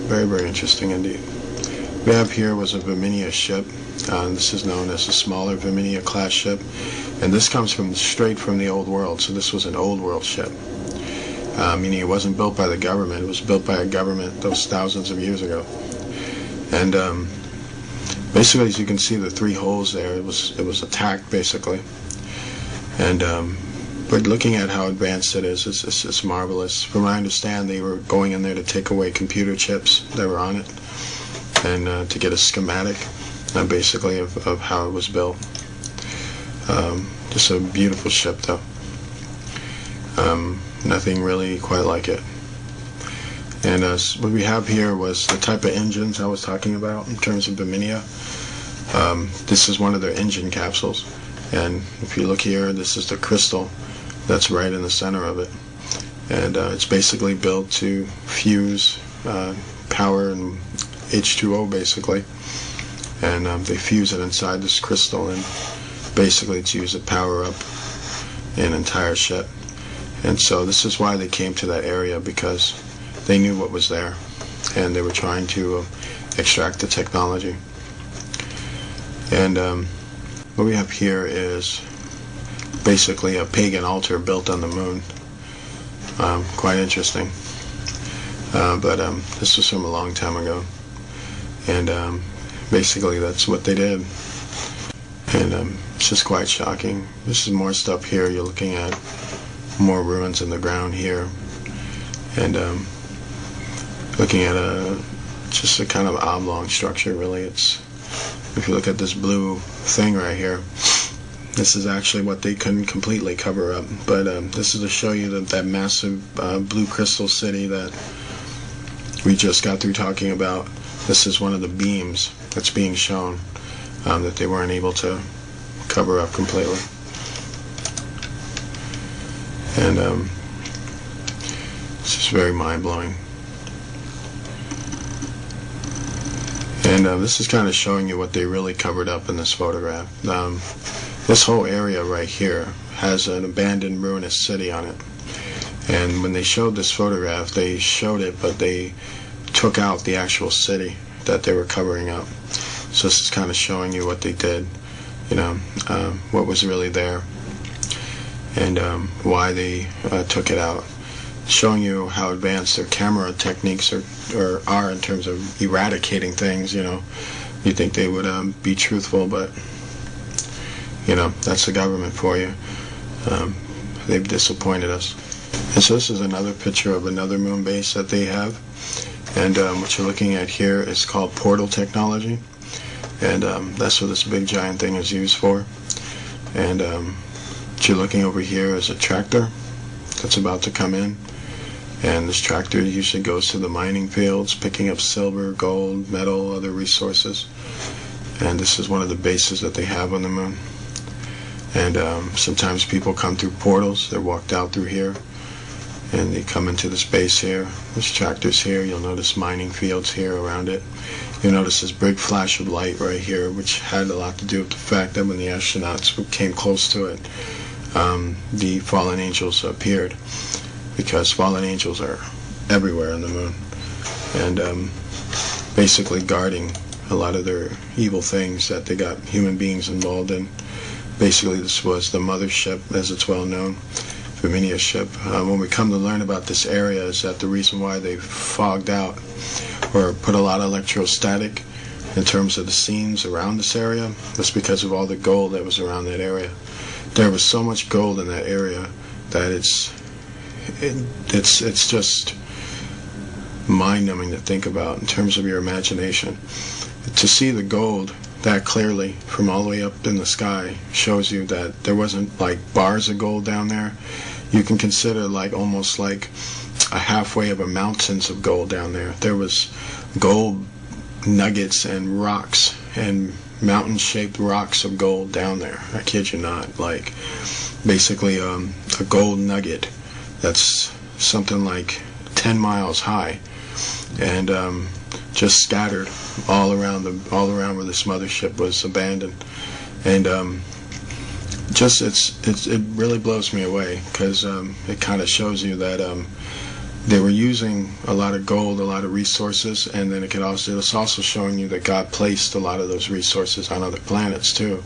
Very, very interesting indeed. We have here was a Viminia ship. This is known as a smaller Viminia class ship, and this comes straight from the old world. So this was an old world ship, meaning it wasn't built by the government. It was built by a government those thousands of years ago. And basically, as you can see, the 3 holes there, it was attacked basically. And but looking at how advanced it is, it's marvelous. From what I understand, they were going in there to take away computer chips that were on it, and to get a schematic, basically, of how it was built. Just a beautiful ship, though. Nothing really quite like it. And what we have here was the type of engines I was talking about in terms of Viminia. This is one of their engine capsules. And if you look here, this is the crystal that's right in the center of it. And it's basically built to fuse power and H2O, basically. And they fuse it inside this crystal, and basically it's used to power up an entire ship. And so this is why they came to that area, because they knew what was there, and they were trying to extract the technology. And what we have here is basically a pagan altar built on the moon. Quite interesting. But this was from a long time ago, and basically that's what they did. And it's just quite shocking. This is more stuff here. You're looking at more ruins in the ground here, and looking at just a kind of oblong structure, really. It's, if you look at this blue thing right here, this is actually what they couldn't completely cover up. But this is to show you that massive blue crystal city that we just got through talking about. This is one of the beams that's being shown that they weren't able to cover up completely. And it's just very mind-blowing. And this is kind of showing you what they really covered up in this photograph. This whole area right here has an abandoned ruinous city on it. And when they showed this photograph, they showed it, but they took out the actual city that they were covering up. So this is kind of showing you what they did, you know, what was really there, and why they took it out. Showing you how advanced their camera techniques are in terms of eradicating things. You know, you think they would be truthful, but you know, that's the government for you. They've disappointed us. And so this is another picture of another moon base that they have, and what you're looking at here is called portal technology, and that's what this big giant thing is used for. And what you're looking over here is a tractor that's about to come in. And this tractor usually goes to the mining fields, picking up silver, gold, metal, other resources. And this is one of the bases that they have on the moon. And sometimes people come through portals. They're walked out through here, and they come into this base here. There's tractors here. You'll notice mining fields here around it. You'll notice this big flash of light right here, which had a lot to do with the fact that when the astronauts came close to it, the fallen angels appeared. Because fallen angels are everywhere on the moon, and basically guarding a lot of their evil things that they got human beings involved in. Basically, this was the mothership, as it's well known, Viminia ship. When we come to learn about this area, is that the reason why they fogged out or put a lot of electrostatic in terms of the seams around this area was because of all the gold that was around that area. There was so much gold in that area that it's just mind-numbing to think about in terms of your imagination. To see the gold that clearly from all the way up in the sky shows you that there wasn't like bars of gold down there. You can consider like almost like halfway of a mountains of gold down there. There was gold nuggets and rocks and mountain-shaped rocks of gold down there. I kid you not. Like, basically a gold nugget that's something like 10 miles high, and just scattered all around where this mothership was abandoned. And it really blows me away, because it kind of shows you that they were using a lot of gold, a lot of resources, and then it's also showing you that God placed a lot of those resources on other planets too.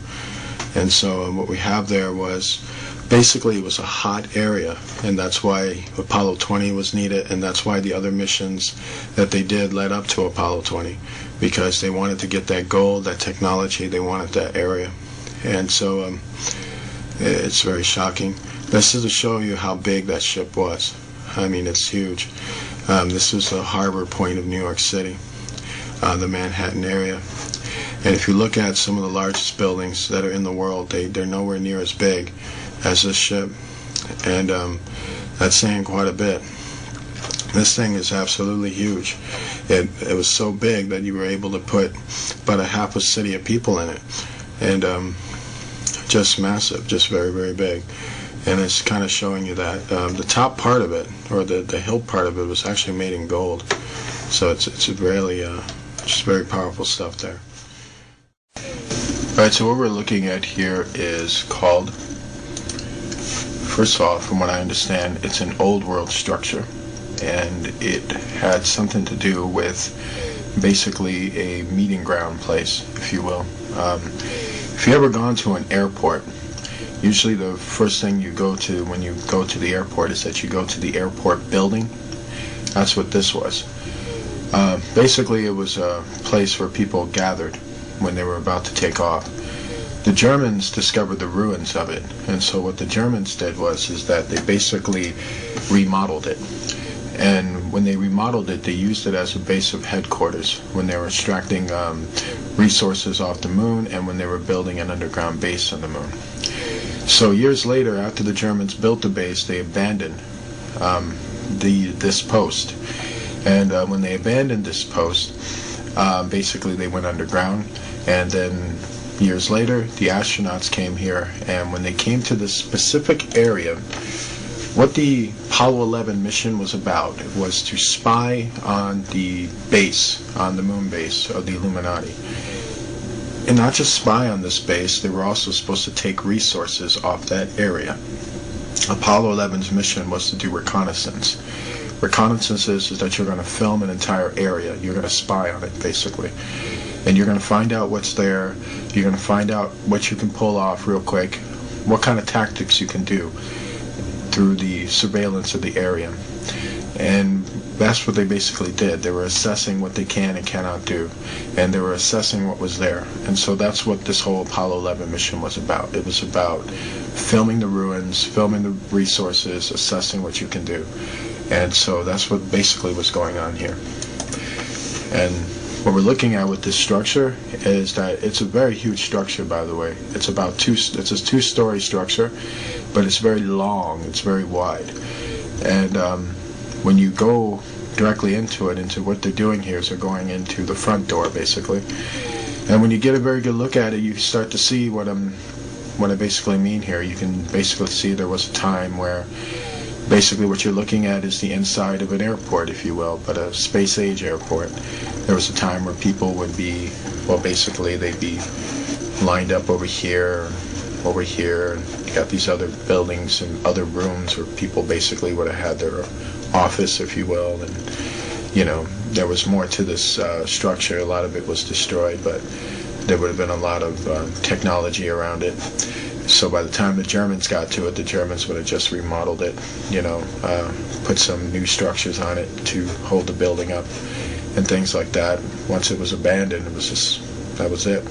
And so what we have there was, basically, it was a hot area, and that's why Apollo 20 was needed, and that's why the other missions that they did led up to Apollo 20, because they wanted to get that gold, that technology, they wanted that area. And so it's very shocking. This is to show you how big that ship was. I mean, it's huge. This was the harbor point of New York City, the Manhattan area. And if you look at some of the largest buildings that are in the world, they're nowhere near as big as this ship. And that's saying quite a bit. This thing is absolutely huge. It was so big that you were able to put about a half a city of people in it. And just massive, just very, very big. And it's kind of showing you that the top part of it, or the hill part of it, was actually made in gold. So it's really just very powerful stuff there. Alright, so what we're looking at here is called, first of all, from what I understand, it's an old world structure, and it had something to do with basically a meeting ground place, if you will. If you ever gone to an airport, usually the first thing you go to when you go to the airport is that you go to the airport building. That's what this was. Basically, it was a place where people gathered when they were about to take off. The Germans discovered the ruins of it, and so what the Germans did is that they basically remodeled it. And when they remodeled it, they used it as a base of headquarters when they were extracting resources off the moon, and when they were building an underground base on the moon. So years later, after the Germans built the base, they abandoned this post. And when they abandoned this post, basically they went underground. And then years later, the astronauts came here. And when they came to this specific area, what the Apollo 11 mission was about was to spy on the base, on the moon base of the Illuminati. And not just spy on this base, they were also supposed to take resources off that area. Apollo 11's mission was to do reconnaissance. Reconnaissance is that you're going to film an entire area. You're going to spy on it, basically. And you're going to find out what's there. You're going to find out what you can pull off real quick, what kind of tactics you can do through the surveillance of the area. And that's what they basically did. They were assessing what they can and cannot do, and they were assessing what was there. And so that's what this whole Apollo 11 mission was about. It was about filming the ruins, filming the resources, assessing what you can do. And so that's what basically was going on here. And what we're looking at with this structure is that it's a very huge structure, by the way. It's a two-story structure, but it's very long, it's very wide. And when you go directly into what they're doing here is they're going into the front door, basically. And when you get a very good look at it, you start to see what I basically mean here. You can basically see there was a time where basically what you're looking at is the inside of an airport, if you will, but a space-age airport. There was a time where people would be, well, basically they'd be lined up over here, and you got these other buildings and other rooms where people basically would have had their office, if you will, and you know, there was more to this structure. A lot of it was destroyed, but there would have been a lot of technology around it. So by the time the Germans got to it, the Germans would have just remodeled it, you know, put some new structures on it to hold the building up and things like that. Once it was abandoned, it was just, that was it.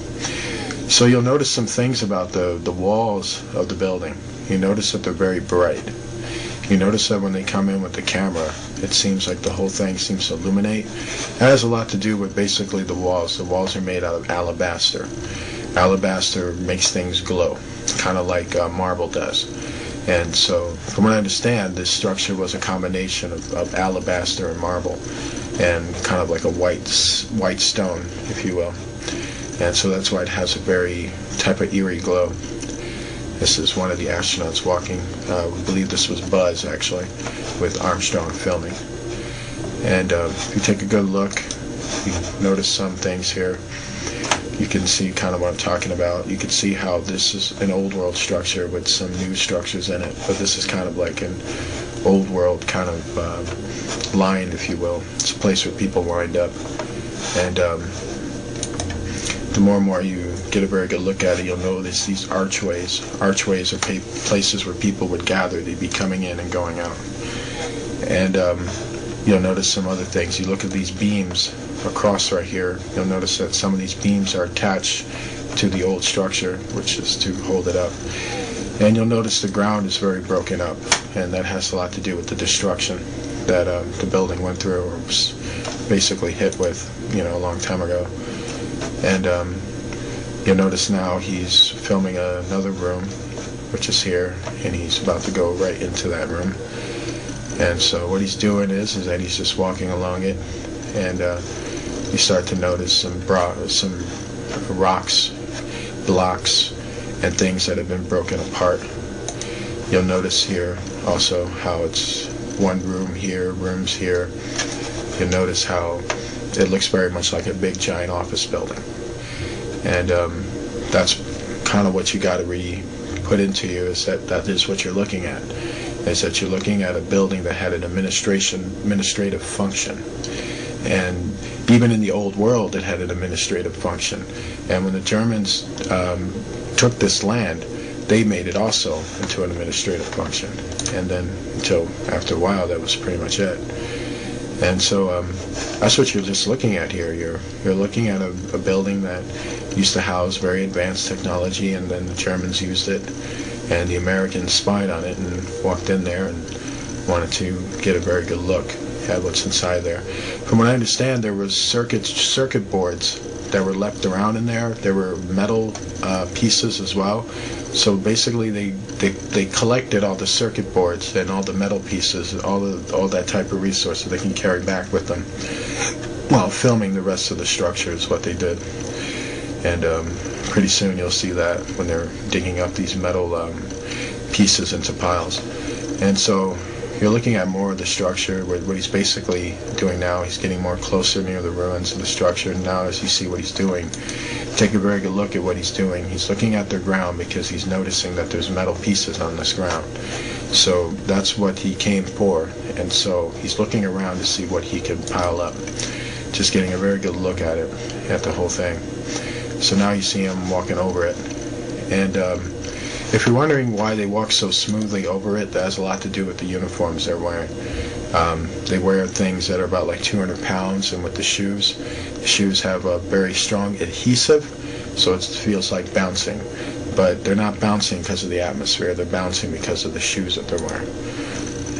So you'll notice some things about the walls of the building. You notice that they're very bright. You notice that when they come in with the camera, it seems like the whole thing seems to illuminate. It has a lot to do with basically the walls. The walls are made out of alabaster. Alabaster makes things glow, kind of like marble does. And so, from what I understand, this structure was a combination of alabaster and marble, and kind of like a white stone, if you will. And so that's why it has a very type of eerie glow. This is one of the astronauts walking. We believe this was Buzz, actually, with Armstrong filming. And if you take a good look, you notice some things here. You can see kind of what I'm talking about. You can see how this is an old world structure with some new structures in it, but this is kind of like an old world kind of line, if you will. It's a place where people wind up. And the more and more you get a very good look at it, you'll notice these archways. Archways are places where people would gather. They'd be coming in and going out. And you'll notice some other things. You look at these beams across right here, you'll notice that some of these beams are attached to the old structure, which is to hold it up. And you'll notice the ground is very broken up, and that has a lot to do with the destruction that the building went through, or was basically hit with, a long time ago. And you'll notice now he's filming another room, which is here, and he's about to go right into that room. And so what he's doing is that he's just walking along it, and you start to notice some rocks, blocks, and things that have been broken apart. You'll notice here also how it's one room here, rooms here. You'll notice how it looks very much like a big giant office building. And that's kind of what you got to really put into you, is that is what you're looking at. Is that you're looking at a building that had an administrative function. And even in the old world, it had an administrative function. And when the Germans took this land, they made it also into an administrative function. And then until after a while, that was pretty much it. And so that's what you're just looking at here. You're looking at a building that used to house very advanced technology, and then the Germans used it, and the Americans spied on it and walked in there and wanted to get a very good look at what's inside there. From what I understand, there was circuit boards that were left around in there. There were metal pieces as well. So basically, they collected all the circuit boards and all the metal pieces, all that type of resource that they can carry back with them while filming the rest of the structure is what they did. And pretty soon you'll see that when they're digging up these metal pieces into piles. And so you're looking at more of the structure. What he's basically doing now, he's getting more closer near the ruins of the structure. And now as you see what he's doing, take a very good look at what he's doing. He's looking at the ground because he's noticing that there's metal pieces on this ground. So that's what he came for. And so he's looking around to see what he can pile up. Just getting a very good look at it, at the whole thing. So now you see him walking over it. And if you're wondering why they walk so smoothly over it, that has a lot to do with the uniforms they're wearing. They wear things that are about like 200 pounds, and with the shoes have a very strong adhesive, so it feels like bouncing. But they're not bouncing because of the atmosphere, they're bouncing because of the shoes that they're wearing.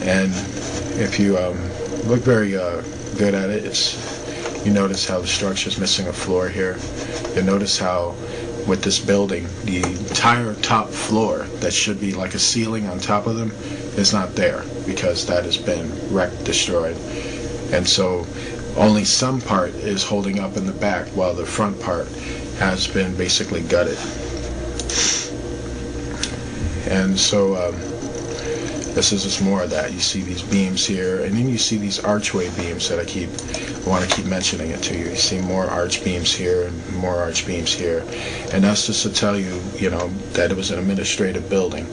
And if you look very good at it, you notice how the structure is missing a floor here. You'll notice how with this building, the entire top floor that should be like a ceiling on top of them is not there, because that has been wrecked, destroyed. And so only some part is holding up in the back, while the front part has been basically gutted. And so this is just more of that. You see these beams here, and then you see these archway beams that I want to keep mentioning it to you. You see more arch beams here and more arch beams here. And that's just to tell you, that it was an administrative building.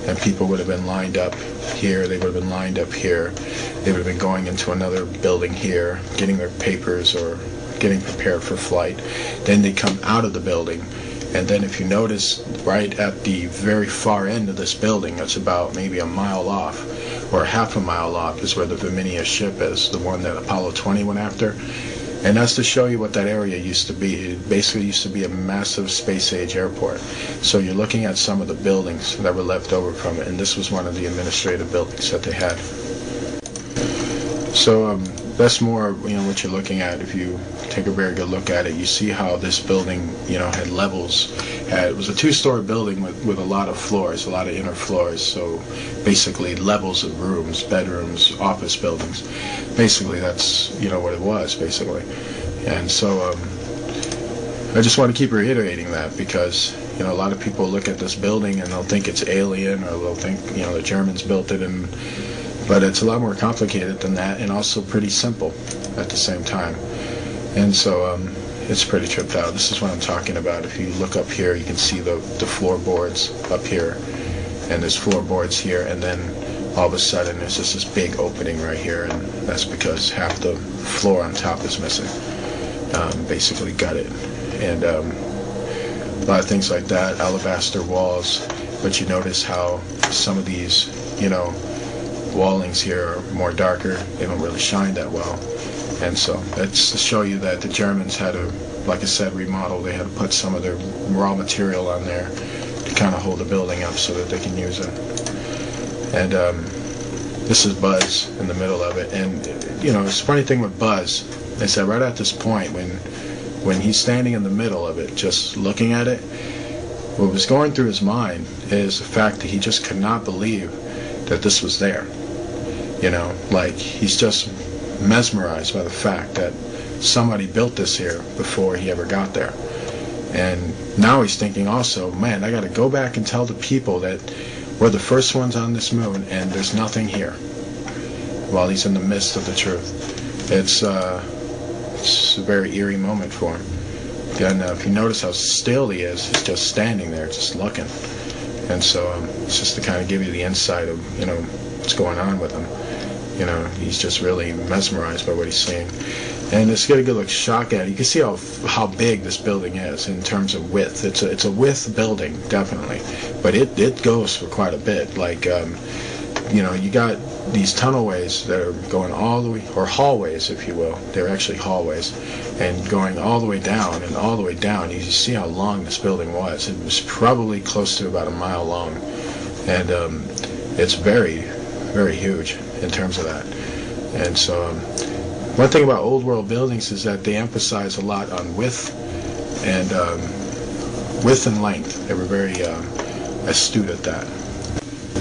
And people would have been lined up here, they would have been lined up here. They would have been going into another building here, getting their papers or getting prepared for flight. Then they come out of the building. And then if you notice, right at the very far end of this building, that's about maybe a mile off, or half a mile off, is where the Virginia ship is, the one that Apollo 20 went after. And that's to show you what that area used to be. It basically used to be a massive space-age airport. So you're looking at some of the buildings that were left over from it, and this was one of the administrative buildings that they had. So that's more, what you're looking at. If you take a very good look at it, you see how this building, had levels. It was a 2-story building with a lot of floors, a lot of inner floors. So basically levels of rooms, bedrooms, office buildings. Basically, that's, what it was, basically. And so I just want to keep reiterating that, because, a lot of people look at this building and they'll think it's alien, or they'll think, the Germans built it, but it's a lot more complicated than that, and also pretty simple at the same time. And so it's pretty tripped out. This is what I'm talking about. If you look up here, you can see the floorboards up here, and there's floorboards here, and then all of a sudden there's just this big opening right here, and that's because half the floor on top is missing. Basically gutted. And a lot of things like that, alabaster walls, but you notice how some of these, wallings here are more darker. They don't really shine that well. And so that's to show you that the Germans had to, like I said, remodel. They had to put some of their raw material on there to kind of hold the building up so that they can use it. And this is Buzz in the middle of it. And, it's a funny thing with Buzz is that right at this point, when he's standing in the middle of it, just looking at it, what was going through his mind is the fact that he just could not believe that this was there. Like, he's just mesmerized by the fact that somebody built this here before he ever got there. And now he's thinking also, man, I got to go back and tell the people that we're the first ones on this moon and there's nothing here, while he's in the midst of the truth. It's a very eerie moment for him. And if you notice how still he is, he's just standing there, just looking. And so it's just to kind of give you the insight of, what's going on with him. He's just really mesmerized by what he's seeing. And let's get a good look shot at it. You can see how big this building is in terms of width. It's a width building, definitely. But it goes for quite a bit. Like, you got these tunnelways that are going all the way, or hallways, if you will. They're actually hallways. And going all the way down and all the way down. You see how long this building was. It was probably close to about a mile long. And it's very, very huge in terms of that. And so one thing about old world buildings is that they emphasize a lot on width and length. They were very astute at that.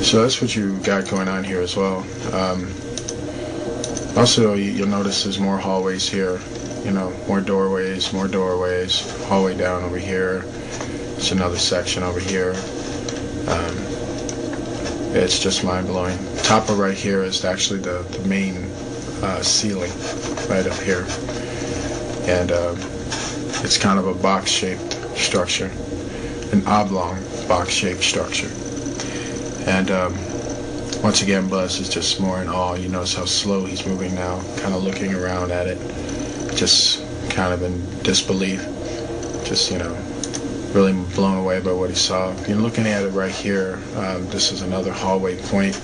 So that's what you got going on here as well. Also, you'll notice there's more hallways here. More doorways, hallway down over here. It's another section over here. It's just mind-blowing. Top of right here is actually the main ceiling right up here. And it's kind of a box-shaped structure, an oblong box-shaped structure. And once again, Buzz is just more in awe. You notice how slow he's moving now, kind of looking around at it, just kind of in disbelief, just, really blown away by what he saw. If you're looking at it right here, this is another hallway point,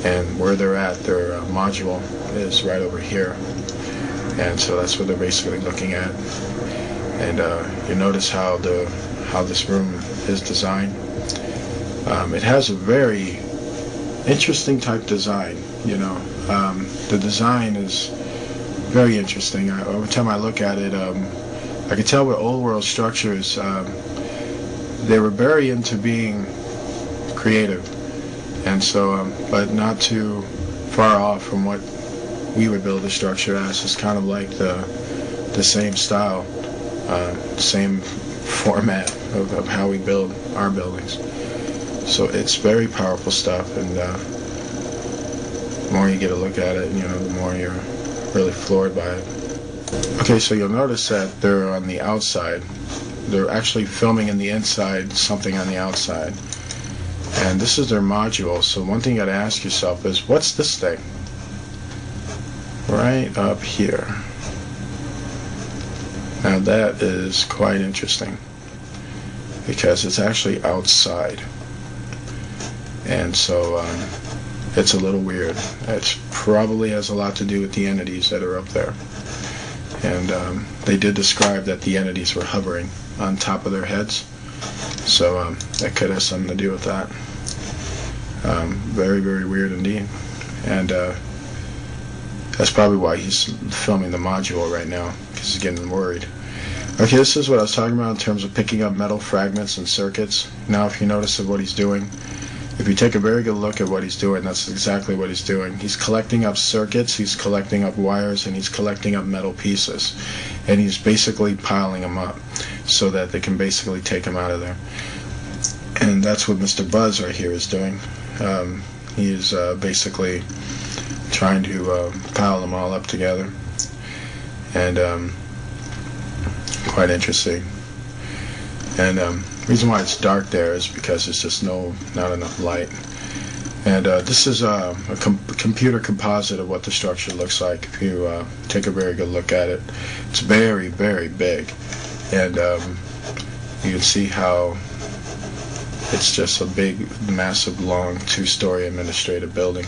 and where they're at, their module is right over here. And so that's what they're basically looking at. And you notice how this room is designed. It has a very interesting type design, the design is very interesting. Every time I look at it, I can tell with old world structures, they were very into being creative, and so, but not too far off from what we would build a structure as. It's kind of like the same style, same format of how we build our buildings. So it's very powerful stuff, and the more you get a look at it, the more you're really floored by it. Okay, so you'll notice that they're on the outside. They're actually filming in the inside, something on the outside. And this is their module, so one thing you gotta ask yourself is, what's this thing? Right up here. Now that is quite interesting, because it's actually outside. And so it's a little weird. It probably has a lot to do with the entities that are up there. And they did describe that the entities were hovering on top of their heads. So that could have something to do with that. Very, very weird indeed. And That's probably why he's filming the module right now, because he's getting worried. Okay, this is what I was talking about in terms of picking up metal fragments and circuits. Now, if you notice what he's doing, if you take a very good look at what he's doing, that's exactly what he's doing. He's collecting up circuits, he's collecting up wires, and he's collecting up metal pieces. And he's basically piling them up so that they can basically take them out of there. And that's what Mr. Buzz right here is doing. He is basically trying to pile them all up together. And quite interesting. And the reason why it's dark there is because there's just not enough light. And this is a computer composite of what the structure looks like. If you take a very good look at it, it's very, very big. And you can see how it's just a big, massive, long, two-story administrative building.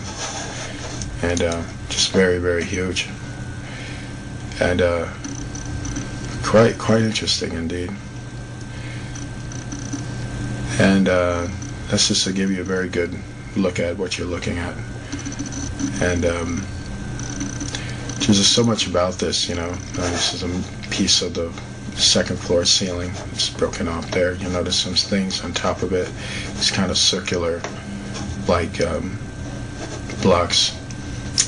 And just very, very huge. And quite interesting indeed. And that's just to give you a very good look at what you're looking at. And there's just so much about this, you know. This is a piece of the second floor ceiling. It's broken off there. You'll notice some things on top of it. It's kind of circular, like blocks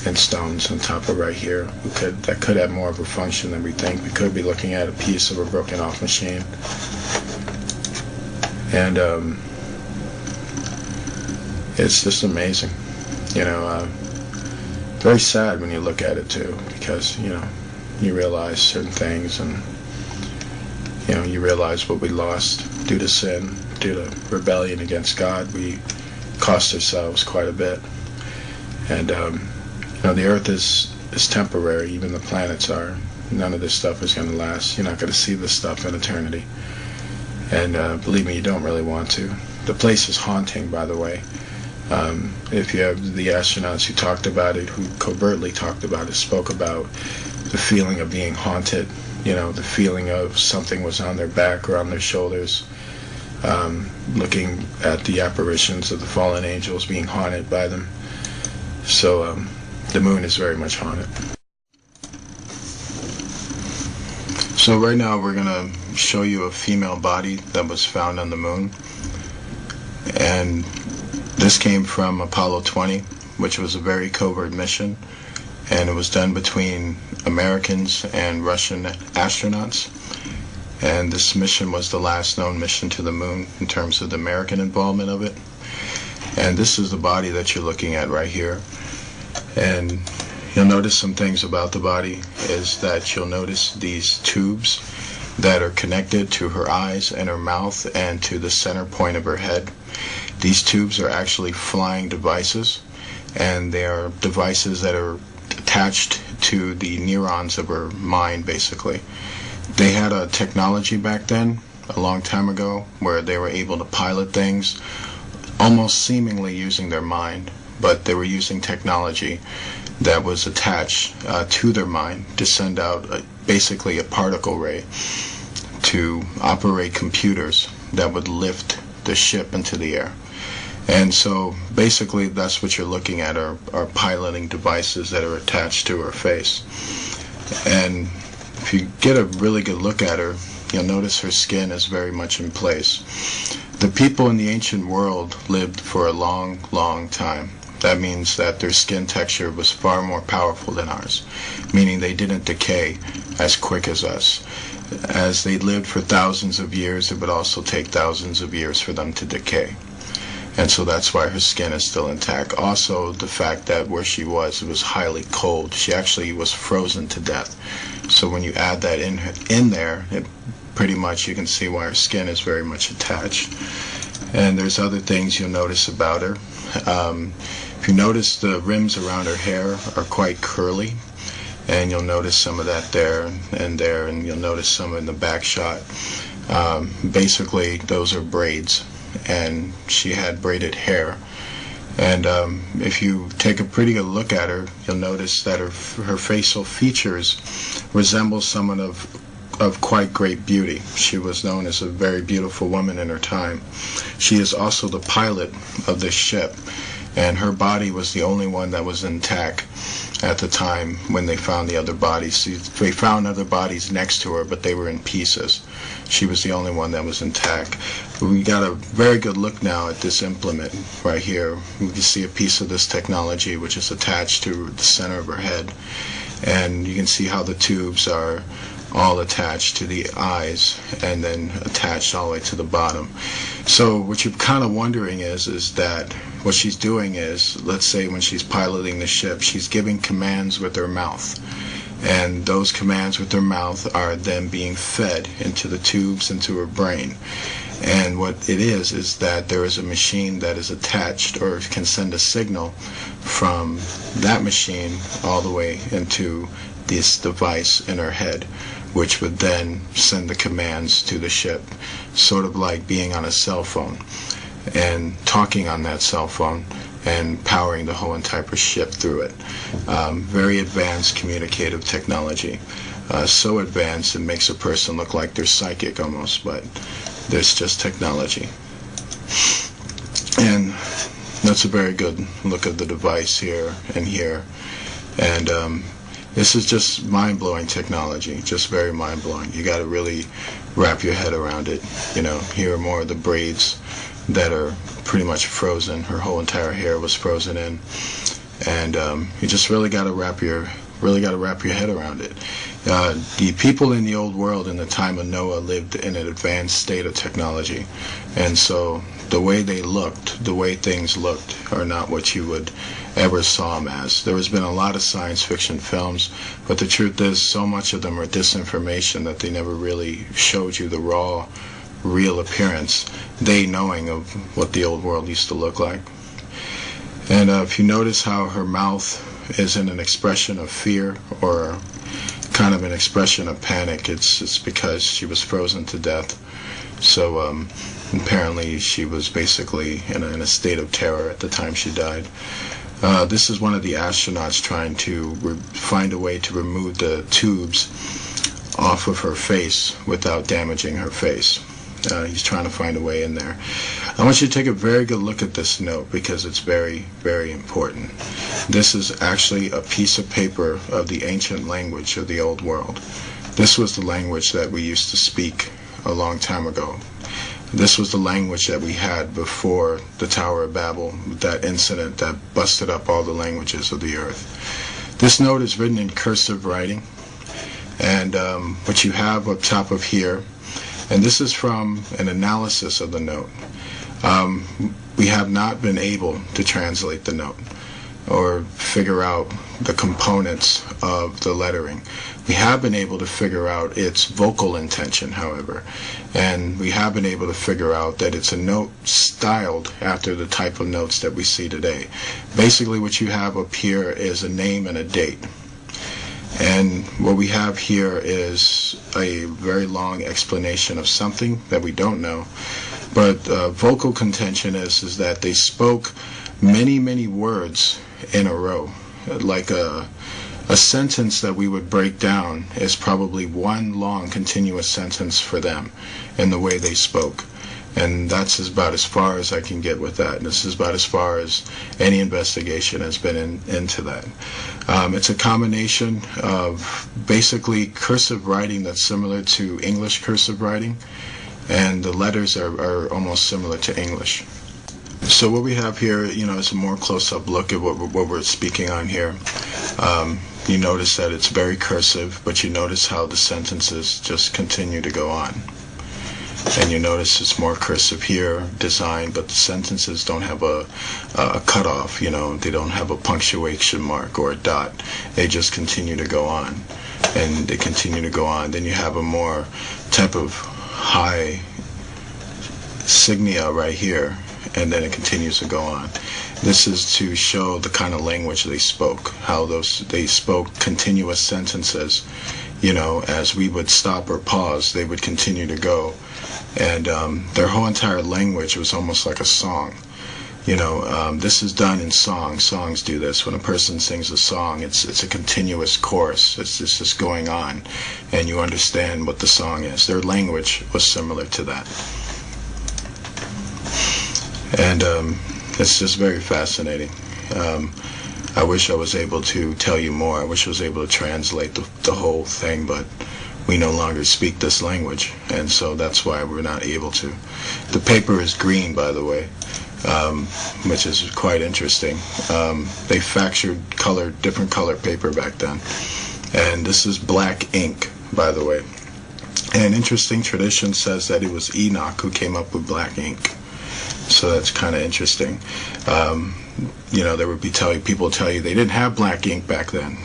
and stones on top of right here. That could have more of a function than we think. We could be looking at a piece of a broken off machine. And it's just amazing, you know. Very sad when you look at it too, because you realize certain things, and you realize what we lost due to sin, due to rebellion against God. We cost ourselves quite a bit. And the earth is temporary. Even the planets are. None of this stuff is going to last. You're not going to see this stuff in eternity. And believe me, you don't really want to. The place is haunting, by the way. If you have the astronauts who talked about it, who covertly talked about it, spoke about the feeling of being haunted, the feeling of something was on their back or on their shoulders, looking at the apparitions of the fallen angels being haunted by them. So the moon is very much haunted. So right now we're going to show you a female body that was found on the moon. And this came from Apollo 20, which was a very covert mission. And it was done between Americans and Russian astronauts. And this mission was the last known mission to the moon in terms of the American involvement of it. And this is the body that you're looking at right here. And you'll notice some things about the body is that you'll notice these tubes that are connected to her eyes and her mouth and to the center point of her head. These tubes are actually flying devices, and they are devices that are attached to the neurons of her mind, basically. They had a technology back then, a long time ago, where they were able to pilot things almost seemingly using their mind, but they were using technology that was attached to their mind to send out basically a particle ray to operate computers that would lift the ship into the air. And so basically that's what you're looking at are piloting devices that are attached to her face. And if you get a really good look at her, you'll notice her skin is very much in place. The people in the ancient world lived for a long, long time. That means that their skin texture was far more powerful than ours, meaning they didn't decay as quick as us. As they lived for thousands of years, it would also take thousands of years for them to decay. And so that's why her skin is still intact. Also, the fact that where she was, it was highly cold. She actually was frozen to death. So when you add that in there, it pretty much you can see why her skin is very much attached. And there's other things you'll notice about her. If you notice, the rims around her hair are quite curly, and you'll notice some of that there, and you'll notice some in the back shot. Basically, those are braids, and she had braided hair. And if you take a pretty good look at her, you'll notice that her facial features resemble someone of quite great beauty. She was known as a very beautiful woman in her time. She is also the pilot of this ship, and her body was the only one that was intact. at the time when they found the other bodies. They found other bodies next to her, but they were in pieces. She was the only one that was intact. We got a very good look now at this implement right here. We can see a piece of this technology which is attached to the center of her head, and you can see how the tubes are all attached to the eyes and then attached all the way to the bottom. So what you're kind of wondering is that what she's doing is, let's say when she's piloting the ship, she's giving commands with her mouth, and those commands with her mouth are then being fed into the tubes into her brain. And what it is that there is a machine that is attached or can send a signal from that machine all the way into this device in her head, which would then send the commands to the ship, sort of like being on a cell phone and talking on that cell phone and powering the whole entire ship through it. Very advanced communicative technology. So advanced it makes a person look like they're psychic almost, but there's just technology. And that's a very good look at the device here and here. And this is just mind-blowing technology, just very mind-blowing. You got to really wrap your head around it. You know, here are more of the braids that are pretty much frozen. Her whole entire hair was frozen in, and you just really got to wrap your head around it. The people in the old world in the time of Noah lived in an advanced state of technology, and so the way they looked, the way things looked, are not what you would ever saw them as. There has been a lot of science fiction films, but the truth is so much of them are disinformation that they never really showed you the raw, real appearance, they knowing of what the old world used to look like. And if you notice how her mouth is in an expression of fear or kind of an expression of panic, it's because she was frozen to death. So apparently she was basically in a state of terror at the time she died. This is one of the astronauts trying to find a way to remove the tubes off of her face without damaging her face. He's trying to find a way in there. I want you to take a very good look at this note because it's very, very important. This is actually a piece of paper of the ancient language of the old world. This was the language that we used to speak a long time ago. This was the language that we had before the Tower of Babel, that incident that busted up all the languages of the earth. This note is written in cursive writing, and what you have up top of here, and this is from an analysis of the note. We have not been able to translate the note or figure out the components of the lettering. We have been able to figure out its vocal intention, however, and we have been able to figure out that it's a note styled after the type of notes that we see today. Basically what you have up here is a name and a date. And what we have here is a very long explanation of something that we don't know. But vocal contention is that they spoke many, many words in a row. Like a sentence that we would break down is probably one long continuous sentence for them in the way they spoke. And that's about as far as I can get with that. This is about as far as any investigation has been into that. It's a combination of basically cursive writing that's similar to English cursive writing, and the letters are almost similar to English. So what we have here, is a more close-up look at what we're speaking on here. You notice that it's very cursive, but you notice how the sentences just continue to go on. And you notice it's more cursive here, design, but the sentences don't have a cutoff, they don't have a punctuation mark or a dot. They just continue to go on, and they continue to go on. Then you have a more type of high signia right here, and then it continues to go on. This is to show the kind of language they spoke, how they spoke continuous sentences. As we would stop or pause, they would continue to go. And their whole entire language was almost like a song. This is done in song. Songs do this. When a person sings a song, it's a continuous chorus. It's just going on, and you understand what the song is. Their language was similar to that. And it's just very fascinating. I wish I was able to tell you more. I wish I was able to translate the whole thing, but we no longer speak this language, and so that's why we're not able to. The paper is green, by the way, which is quite interesting. They factored different color paper back then, and this is black ink, by the way. And interesting tradition says that it was Enoch who came up with black ink, so that's kind of interesting. You know, there would be people tell you they didn't have black ink back then.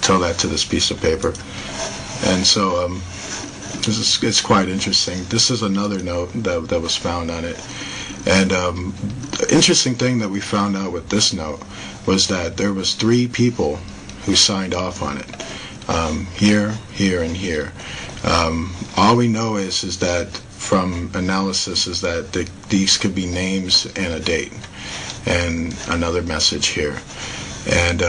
Tell that to this piece of paper. And so it's quite interesting. This is another note that was found on it. And the interesting thing that we found out with this note was that there was 3 people who signed off on it. Here, here, and here. All we know is that from analysis is that these could be names and a date, and another message here. And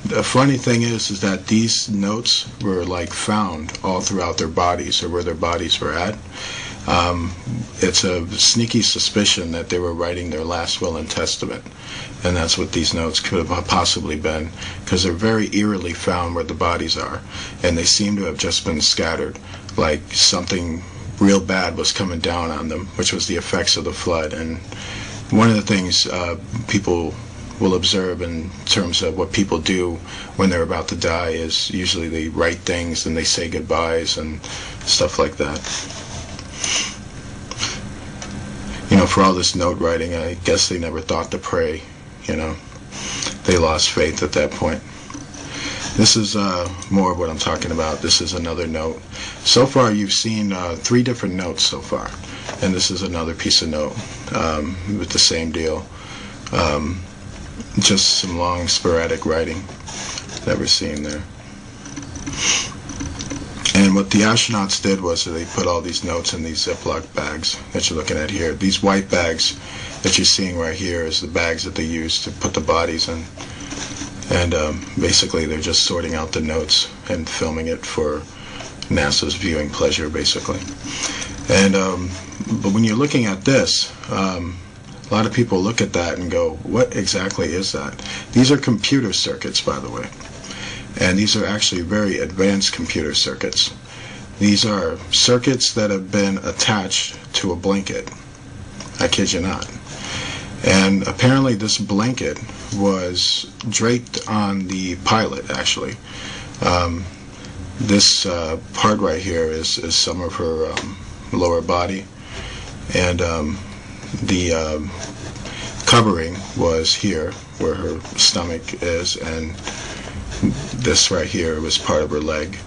the funny thing is that these notes were like found all throughout their bodies, or where their bodies were at. It's a sneaky suspicion that they were writing their last will and testament, and that's what these notes could have possibly been, because they're very eerily found where the bodies are, and they seem to have just been scattered, like something real bad was coming down on them, which was the effects of the flood. And one of the things people will observe in terms of what people do when they're about to die is usually they write things and they say goodbyes and stuff like that. You know, for all this note writing, I guess they never thought to pray. You know, they lost faith at that point. This is more of what I'm talking about. This is another note. So far you've seen 3 different notes so far, and this is another piece of note with the same deal. Just some long sporadic writing that we're seeing there. And what the astronauts did was they put all these notes in these Ziploc bags that you're looking at here. These white bags that you're seeing right here is the bags that they use to put the bodies in. And basically they're just sorting out the notes and filming it for NASA's viewing pleasure, basically. And but when you're looking at this, a lot of people look at that and go, what exactly is that? These are computer circuits, by the way. And these are actually very advanced computer circuits. These are circuits that have been attached to a blanket. I kid you not. And apparently this blanket was draped on the pilot, actually. This part right here is some of her lower body. And the covering was here, where her stomach is, and this right here was part of her leg.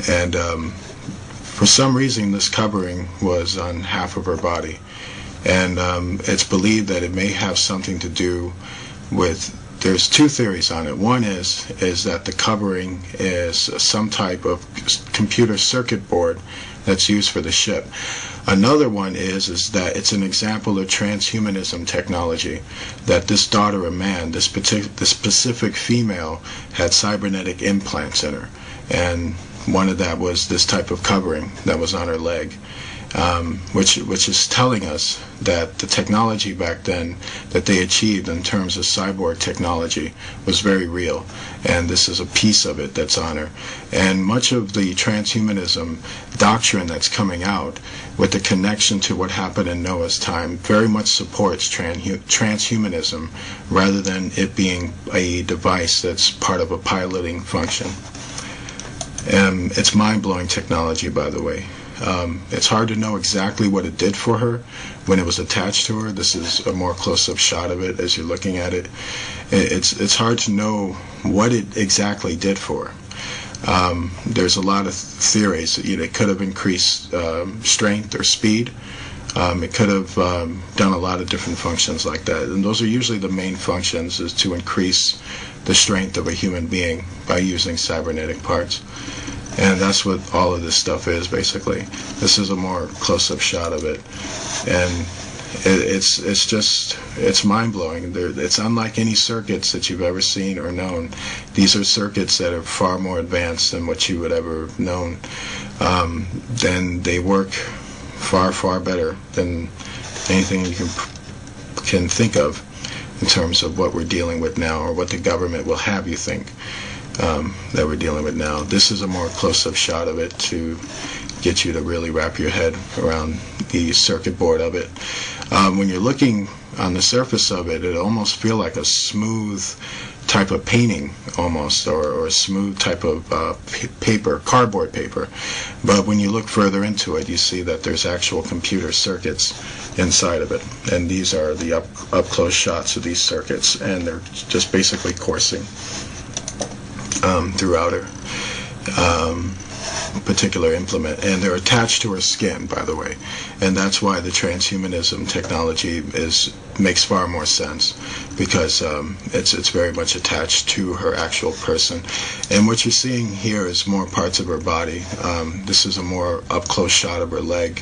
And for some reason this covering was on half of her body. And it's believed that it may have something to do with, there's 2 theories on it. One is that the covering is some type of computer circuit board that's used for the ship. Another one is that it's an example of transhumanism technology, that this daughter of man, this specific female, had cybernetic implants in her, and one of that was this type of covering that was on her leg. Which is telling us that the technology back then that they achieved in terms of cyborg technology was very real, and this is a piece of it that's on her. And much of the transhumanism doctrine that's coming out with the connection to what happened in Noah's time very much supports transhumanism, rather than it being a device that's part of a piloting function. It's mind-blowing technology, by the way. It's hard to know exactly what it did for her when it was attached to her. This is a more close-up shot of it as you're looking at it. It's hard to know what it exactly did for her. There's a lot of theories. It could have increased strength or speed. It could have done a lot of different functions like that. And those are usually the main functions, is to increase the strength of a human being by using cybernetic parts. And that's what all of this stuff is, basically. This is a more close-up shot of it. And it's mind-blowing. It's unlike any circuits that you've ever seen or known. These are circuits that are far more advanced than what you would ever have known. Then they work far, far better than anything you can think of. in terms of what we're dealing with now, or what the government will have you think that we're dealing with now. This is a more close-up shot of it to get you to really wrap your head around the circuit board of it. When you're looking on the surface of it, it almost feels like a smooth type of painting, almost, or a smooth type of paper, cardboard paper. But when you look further into it, you see that there's actual computer circuits inside of it. And these are the up-close shots of these circuits, and they're just basically coursing throughout her particular implement, and they're attached to her skin, by the way, and that's why the transhumanism technology makes far more sense, because it's very much attached to her actual person. And what you're seeing here is more parts of her body. This is a more up-close shot of her leg,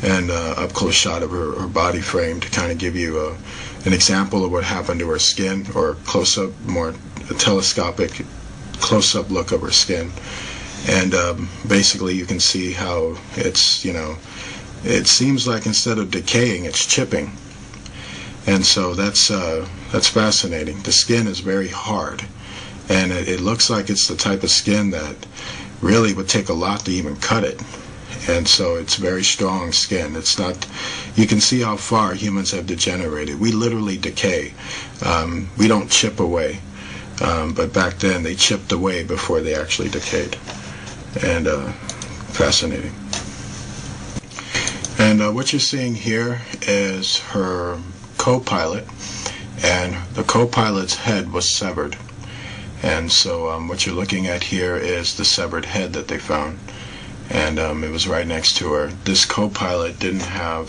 and up-close shot of her body frame, to kind of give you an example of what happened to her skin, or close-up, more telescopic close-up look of her skin. And basically you can see how it's, it seems like instead of decaying, it's chipping. And so that's fascinating. The skin is very hard, and it looks like it's the type of skin that really would take a lot to even cut it. And so it's very strong skin. It's not, you can see how far humans have degenerated. We literally decay. We don't chip away. But back then they chipped away before they actually decayed. And fascinating. And what you're seeing here is her co-pilot, and the co-pilot's head was severed. And so what you're looking at here is the severed head that they found, and it was right next to her. This co-pilot didn't have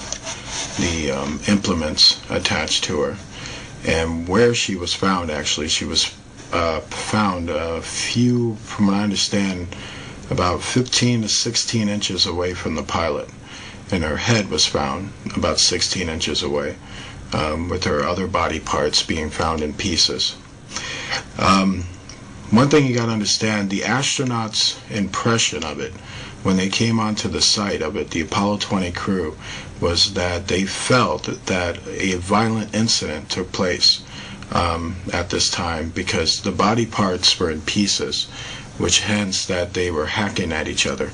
the implements attached to her, and where she was found, actually, she was found a few, from what I understand, about 15 to 16 inches away from the pilot, and her head was found about 16 inches away, with her other body parts being found in pieces. One thing you got to understand, the astronauts' impression of it when they came onto the site of it, the Apollo 20 crew, was that they felt that a violent incident took place at this time, because the body parts were in pieces, which hence that they were hacking at each other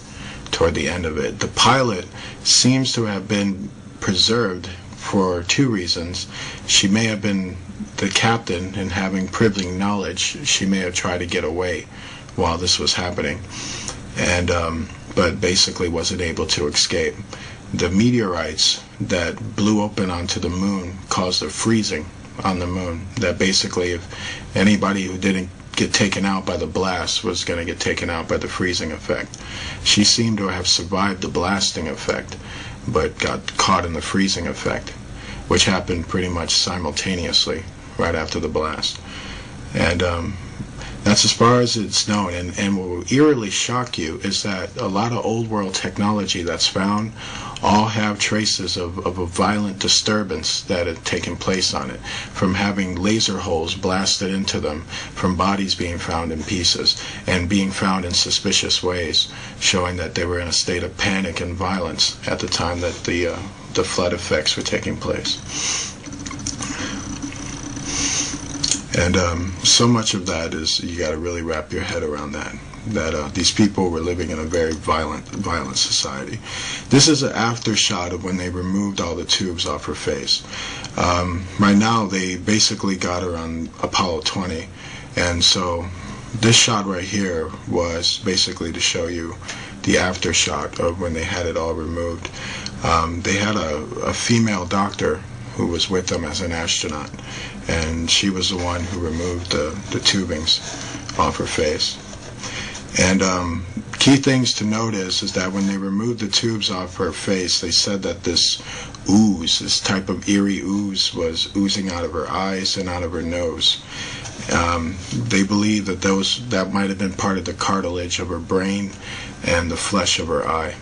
toward the end of it. The pilot seems to have been preserved for two reasons. She may have been the captain, and having privileged knowledge, she may have tried to get away while this was happening, and but basically wasn't able to escape. The meteorites that blew open onto the moon caused a freezing on the moon, that basically if anybody who didn't get taken out by the blast was going to get taken out by the freezing effect. She seemed to have survived the blasting effect, but got caught in the freezing effect, which happened pretty much simultaneously right after the blast. And that's as far as it's known. And what will eerily shock you is that a lot of old world technology that's found all have traces of a violent disturbance that had taken place on it, from having laser holes blasted into them, from bodies being found in pieces, and being found in suspicious ways, showing that they were in a state of panic and violence at the time that the flood effects were taking place. And so much of that is, you got to really wrap your head around that these people were living in a very violent society. This is an after shot of when they removed all the tubes off her face. Right now, they basically got her on Apollo 20, and so this shot right here was basically to show you the after shot of when they had it all removed. They had a female doctor who was with them as an astronaut, and she was the one who removed the tubings off her face. And key things to note is that when they removed the tubes off her face, they said that this ooze, this type of eerie ooze, was oozing out of her eyes and out of her nose. They believe that that might have been part of the cartilage of her brain and the flesh of her eye.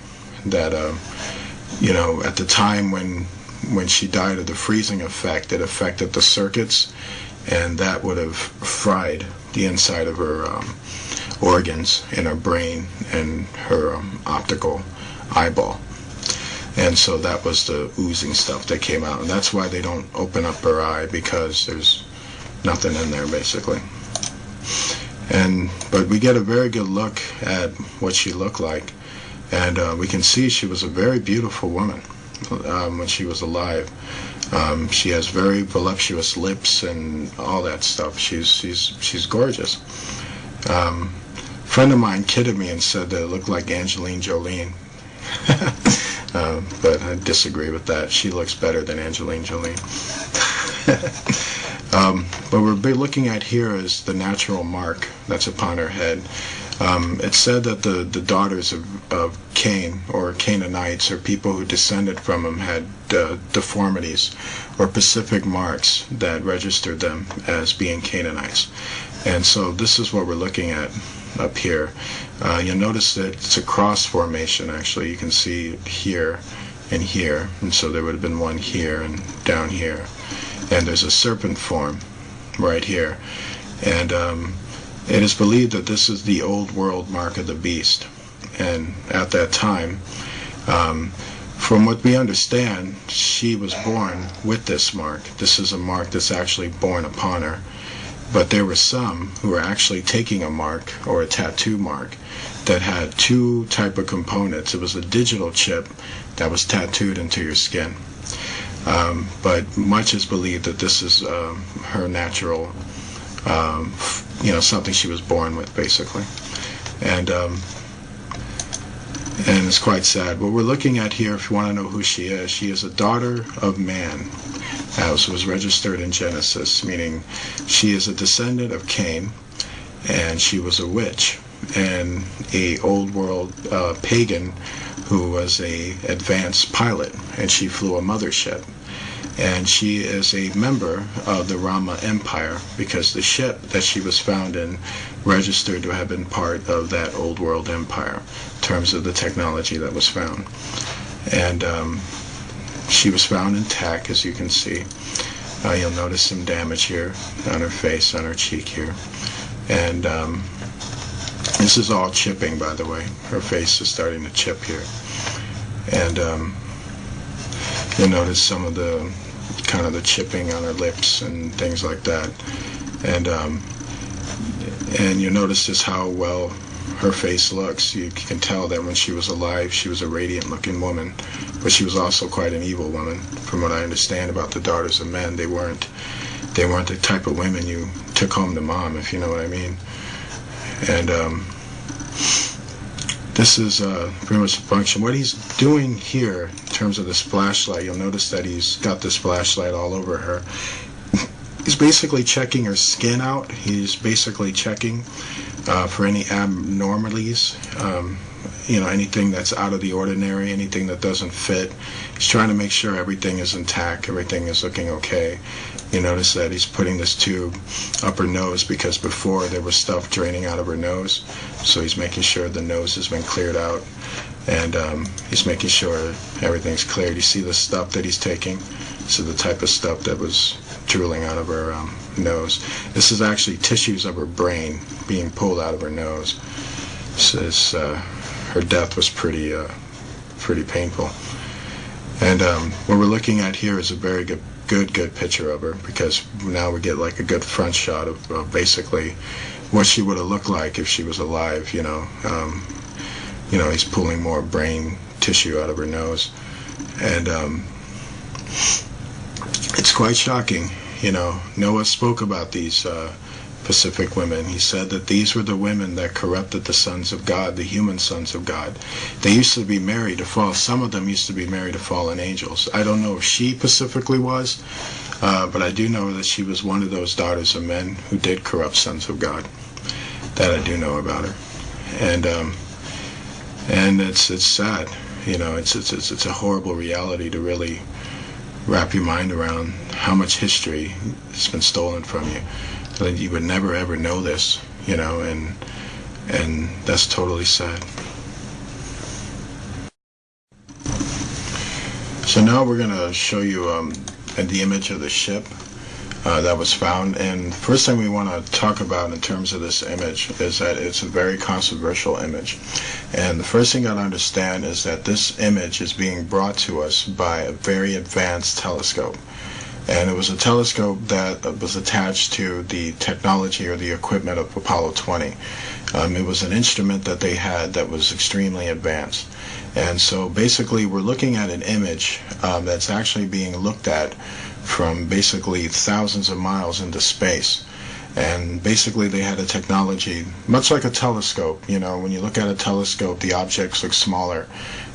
That at the time when she died of the freezing effect, it affected the circuits, and that would have fried the inside of her organs in her brain and her optical eyeball. And so that was the oozing stuff that came out. And that's why they don't open up her eye, because there's nothing in there, basically. But we get a very good look at what she looked like. And we can see she was a very beautiful woman when she was alive. She has very voluptuous lips and all that stuff. She's gorgeous. A friend of mine kidded me and said that it looked like Angelina Jolie. But I disagree with that. She looks better than Angelina Jolie. What we're looking at here is the natural mark that's upon her head. It's said that the daughters of Cain, or Canaanites, or people who descended from him, had deformities or specific marks that registered them as being Canaanites. And so this is what we're looking at up here. You'll notice that it's a cross formation, actually. You can see here and here, and so there would have been one here and down here. And there's a serpent form right here. And it is believed that this is the old world mark of the beast. And at that time, from what we understand, she was born with this mark. This is a mark that's actually born upon her. But there were some who were actually taking a mark, or a tattoo mark, that had two type of components. It was a digital chip that was tattooed into your skin. But much is believed that this is her natural, something she was born with, basically. And it's quite sad. What we're looking at here, if you want to know who she is a daughter of man, as was registered in Genesis, meaning she is a descendant of Cain, and she was a witch, and a old world pagan who was a advanced pilot, and she flew a mothership. And she is a member of the Rama Empire, because the ship that she was found in registered to have been part of that old world empire in terms of the technology that was found. And she was found intact, as you can see. You'll notice some damage here on her face, on her cheek here. And this is all chipping, by the way. Her face is starting to chip here. And you'll notice some of the kind of the chipping on her lips and things like that. And you notice just how well her face looks. You can tell that when she was alive, she was a radiant looking woman, but she was also quite an evil woman. From what I understand about the daughters of men, they weren't the type of women you took home to mom, if you know what I mean. And this is pretty much the function. What he's doing here in terms of this flashlight, you'll notice that he's got this flashlight all over her. He's basically checking her skin out. He's basically checking for any abnormalities, anything that's out of the ordinary, anything that doesn't fit. He's trying to make sure everything is intact, everything is looking okay. You notice that he's putting this tube up her nose, because before there was stuff draining out of her nose. So he's making sure the nose has been cleared out, and he's making sure everything's cleared. You see the stuff that he's taking? So the type of stuff that was drooling out of her nose. This is actually tissues of her brain being pulled out of her nose. Says her death was pretty painful. And what we're looking at here is a very good picture of her, because now we get like a good front shot of basically what she would have looked like if she was alive. He's pulling more brain tissue out of her nose, and it's quite shocking. Noah spoke about these Pacific women. He said that these were the women that corrupted the sons of God, the human sons of God. They used to be married to fall. Some of them used to be married to fallen angels. I don't know if she specifically was, but I do know that she was one of those daughters of men who did corrupt sons of God. That I do know about her, and it's sad. It's a horrible reality to really wrap your mind around how much history has been stolen from you. That you would never ever know this, and that's totally sad. So now we're going to show you the image of the ship. that was found. And the first thing we want to talk about in terms of this image is that it's a very controversial image. And the first thing you got to understand is that this image is being brought to us by a very advanced telescope. And it was a telescope that was attached to the technology or the equipment of Apollo 20. It was an instrument that they had that was extremely advanced. And so basically we're looking at an image that's actually being looked at from basically thousands of miles into space. And basically they had a technology much like a telescope. You know, when you look at a telescope, the objects look smaller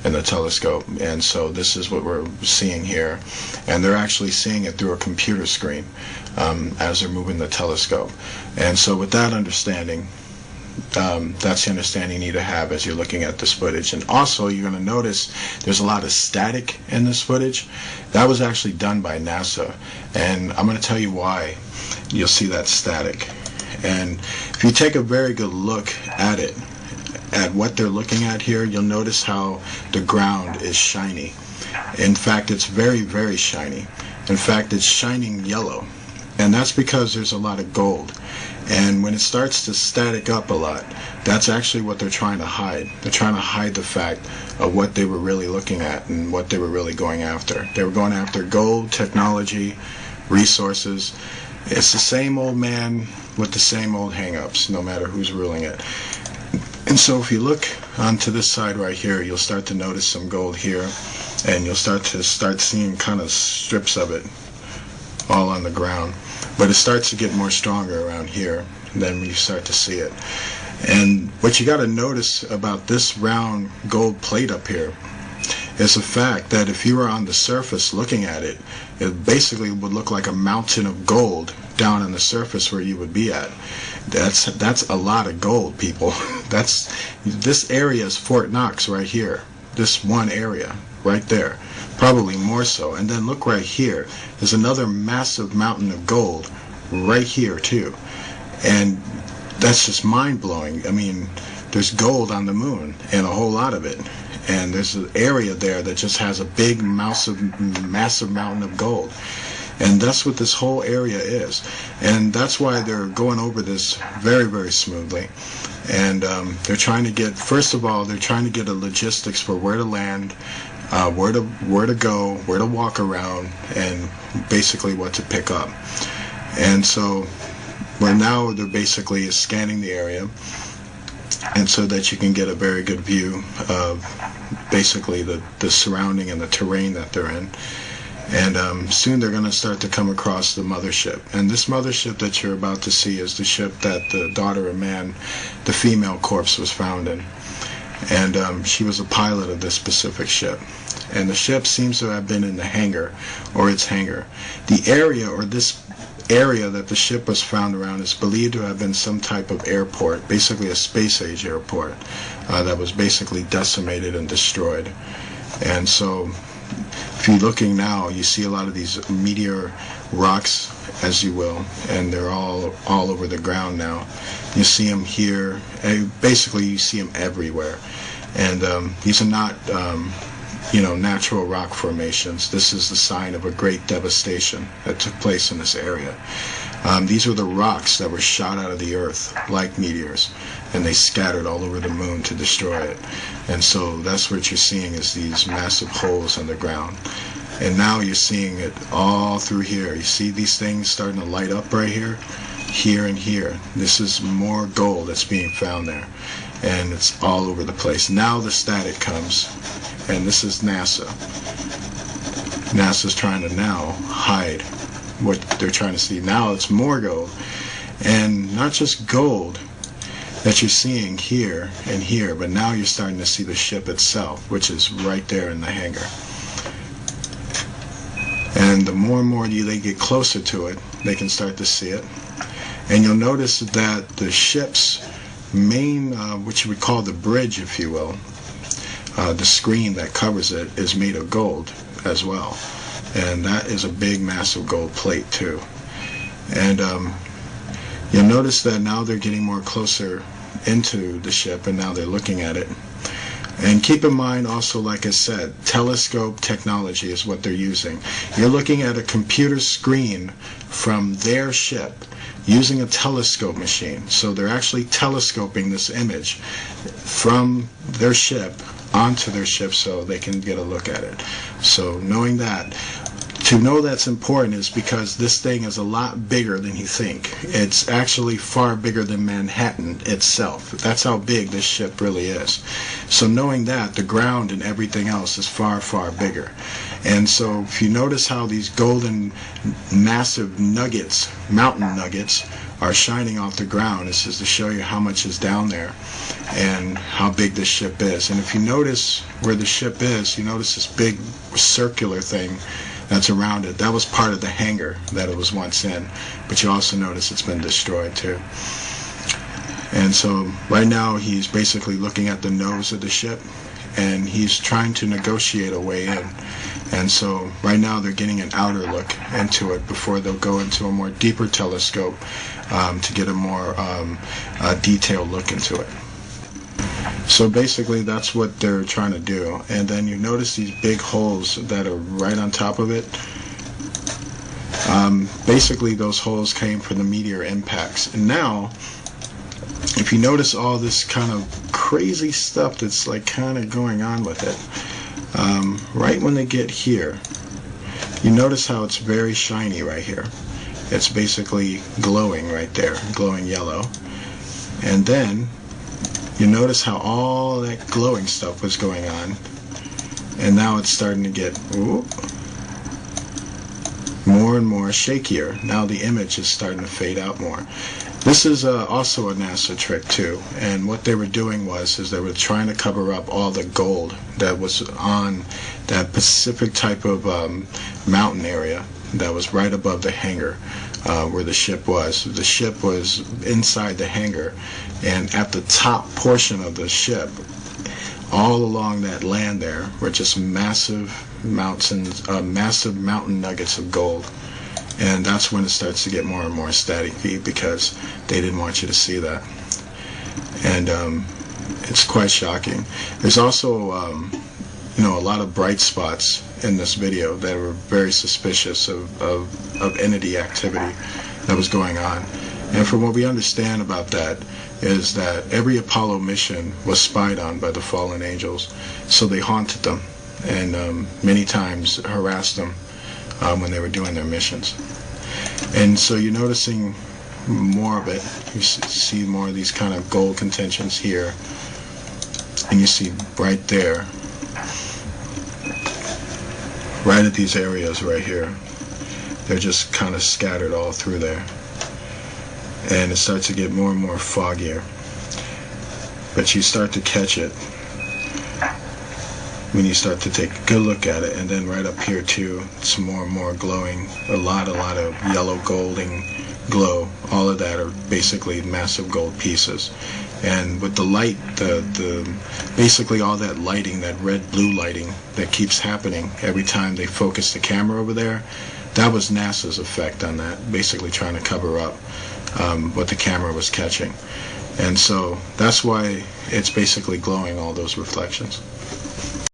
in the telescope, and so this is what we're seeing here. And they're actually seeing it through a computer screen as they're moving the telescope. And so with that understanding, that's the understanding you need to have as you're looking at this footage. And also you're going to notice there's a lot of static in this footage. That was actually done by NASA, and I'm going to tell you why you'll see that static. And if you take a very good look at it, at what they're looking at here, you'll notice how the ground is shiny. In fact, it's very, very shiny. In fact, it's shining yellow. And that's because there's a lot of gold. And when it starts to static up a lot, that's actually what they're trying to hide. They're trying to hide the fact of what they were really looking at and what they were really going after. They were going after gold, technology, resources. It's the same old man with the same old hang-ups, no matter who's ruling it. And so if you look onto this side right here, you'll start to notice some gold here, and you'll start seeing kind of strips of it all on the ground. But it starts to get more stronger around here, and then you start to see it. And what you got to notice about this round gold plate up here is the fact that if you were on the surface looking at it, it basically would look like a mountain of gold down on the surface where you would be at. That's a lot of gold, people. This area is Fort Knox right here. This one area right there, probably more so. And then look right here. There's another massive mountain of gold right here too. And that's just mind-blowing. I mean, there's gold on the moon, and a whole lot of it. And there's an area there that just has a big, massive mountain of gold. And that's what this whole area is. And that's why they're going over this very, very smoothly. And they're trying to get, first of all, they're trying to get the logistics for where to land, where to go, where to walk around, and basically what to pick up. And so where now they're basically scanning the area, and so that you can get a very good view of basically the surrounding and the terrain that they're in. And soon they're going to start to come across the mothership. And this mothership that you're about to see is the ship that the daughter of man, the female corpse, was found in. And she was a pilot of this specific ship. And the ship seems to have been in the hangar, or its hangar. The area, or this area that the ship was found around, is believed to have been some type of airport, basically a space-age airport, that was basically decimated and destroyed. And so if you're looking now, you see a lot of these meteor rocks, as you will, and they're all over the ground now. You see them here, basically you see them everywhere. And these are not natural rock formations. This is the sign of a great devastation that took place in this area. These were the rocks that were shot out of the earth like meteors, and they scattered all over the moon to destroy it. And so that's what you're seeing, is these massive holes in the ground. And now you're seeing it all through here. You see these things starting to light up right here, here and here. This is more gold that's being found there, and it's all over the place. Now the static comes, and this is NASA. NASA's trying to now hide what they're trying to see. Now it's more gold, and not just gold that you're seeing here and here, but now you're starting to see the ship itself, which is right there in the hangar. And the more and more they get closer to it, they can start to see it. And you'll notice that the ship's main, what you would call the bridge, if you will, the screen that covers it, is made of gold as well. And that is a big, massive gold plate too. And you'll notice that now they're getting more closer into the ship, and now they're looking at it. And keep in mind also, like I said, telescope technology is what they're using. You're looking at a computer screen from their ship using a telescope machine. So they're actually telescoping this image from their ship onto their ship so they can get a look at it. So knowing that, to know that's important is because this thing is a lot bigger than you think. It's actually far bigger than Manhattan itself. That's how big this ship really is. So knowing that, the ground and everything else is far, far bigger. And so if you notice how these golden massive nuggets, mountain nuggets, are shining off the ground, this is to show you how much is down there and how big this ship is. And if you notice where the ship is, you notice this big circular thing that's around it. That was part of the hangar that it was once in, but you also notice it's been destroyed too. And so right now he's basically looking at the nose of the ship and he's trying to negotiate a way in. And so right now they're getting an outer look into it before they'll go into a more deeper telescope to get a more detailed look into it. So basically that's what they're trying to do. And then you notice these big holes that are right on top of it. Basically those holes came from the meteor impacts. And now, if you notice all this kind of crazy stuff that's like kind of going on with it, right when they get here, you notice how it's very shiny right here. It's basically glowing right there, glowing yellow. And then you notice how all that glowing stuff was going on, and now it's starting to get more and more shakier. Now the image is starting to fade out more. This is also a NASA trick too, and what they were doing is they were trying to cover up all the gold that was on that Pacific type of mountain area that was right above the hangar where the ship was. The ship was inside the hangar, and at the top portion of the ship, all along that land there, were just massive mountains, massive mountain nuggets of gold. And that's when it starts to get more and more staticky because they didn't want you to see that. And it's quite shocking. There's also a lot of bright spots in this video that were very suspicious of entity activity that was going on. And from what we understand about that is that every Apollo mission was spied on by the fallen angels, so they haunted them and many times harassed them when they were doing their missions. And so you're noticing more of it. You see more of these kind of gold contentions here, and you see right there, right at these areas right here, they're just kind of scattered all through there, and it starts to get more and more foggier, but you start to catch it when you start to take a good look at it. And then right up here too, it's more and more glowing, a lot of yellow golding glow. All of that are basically massive gold pieces. And with the light, basically all that lighting, that red-blue lighting that keeps happening every time they focus the camera over there, that was NASA's effect on that, basically trying to cover up what the camera was catching. And so that's why it's basically glowing all those reflections.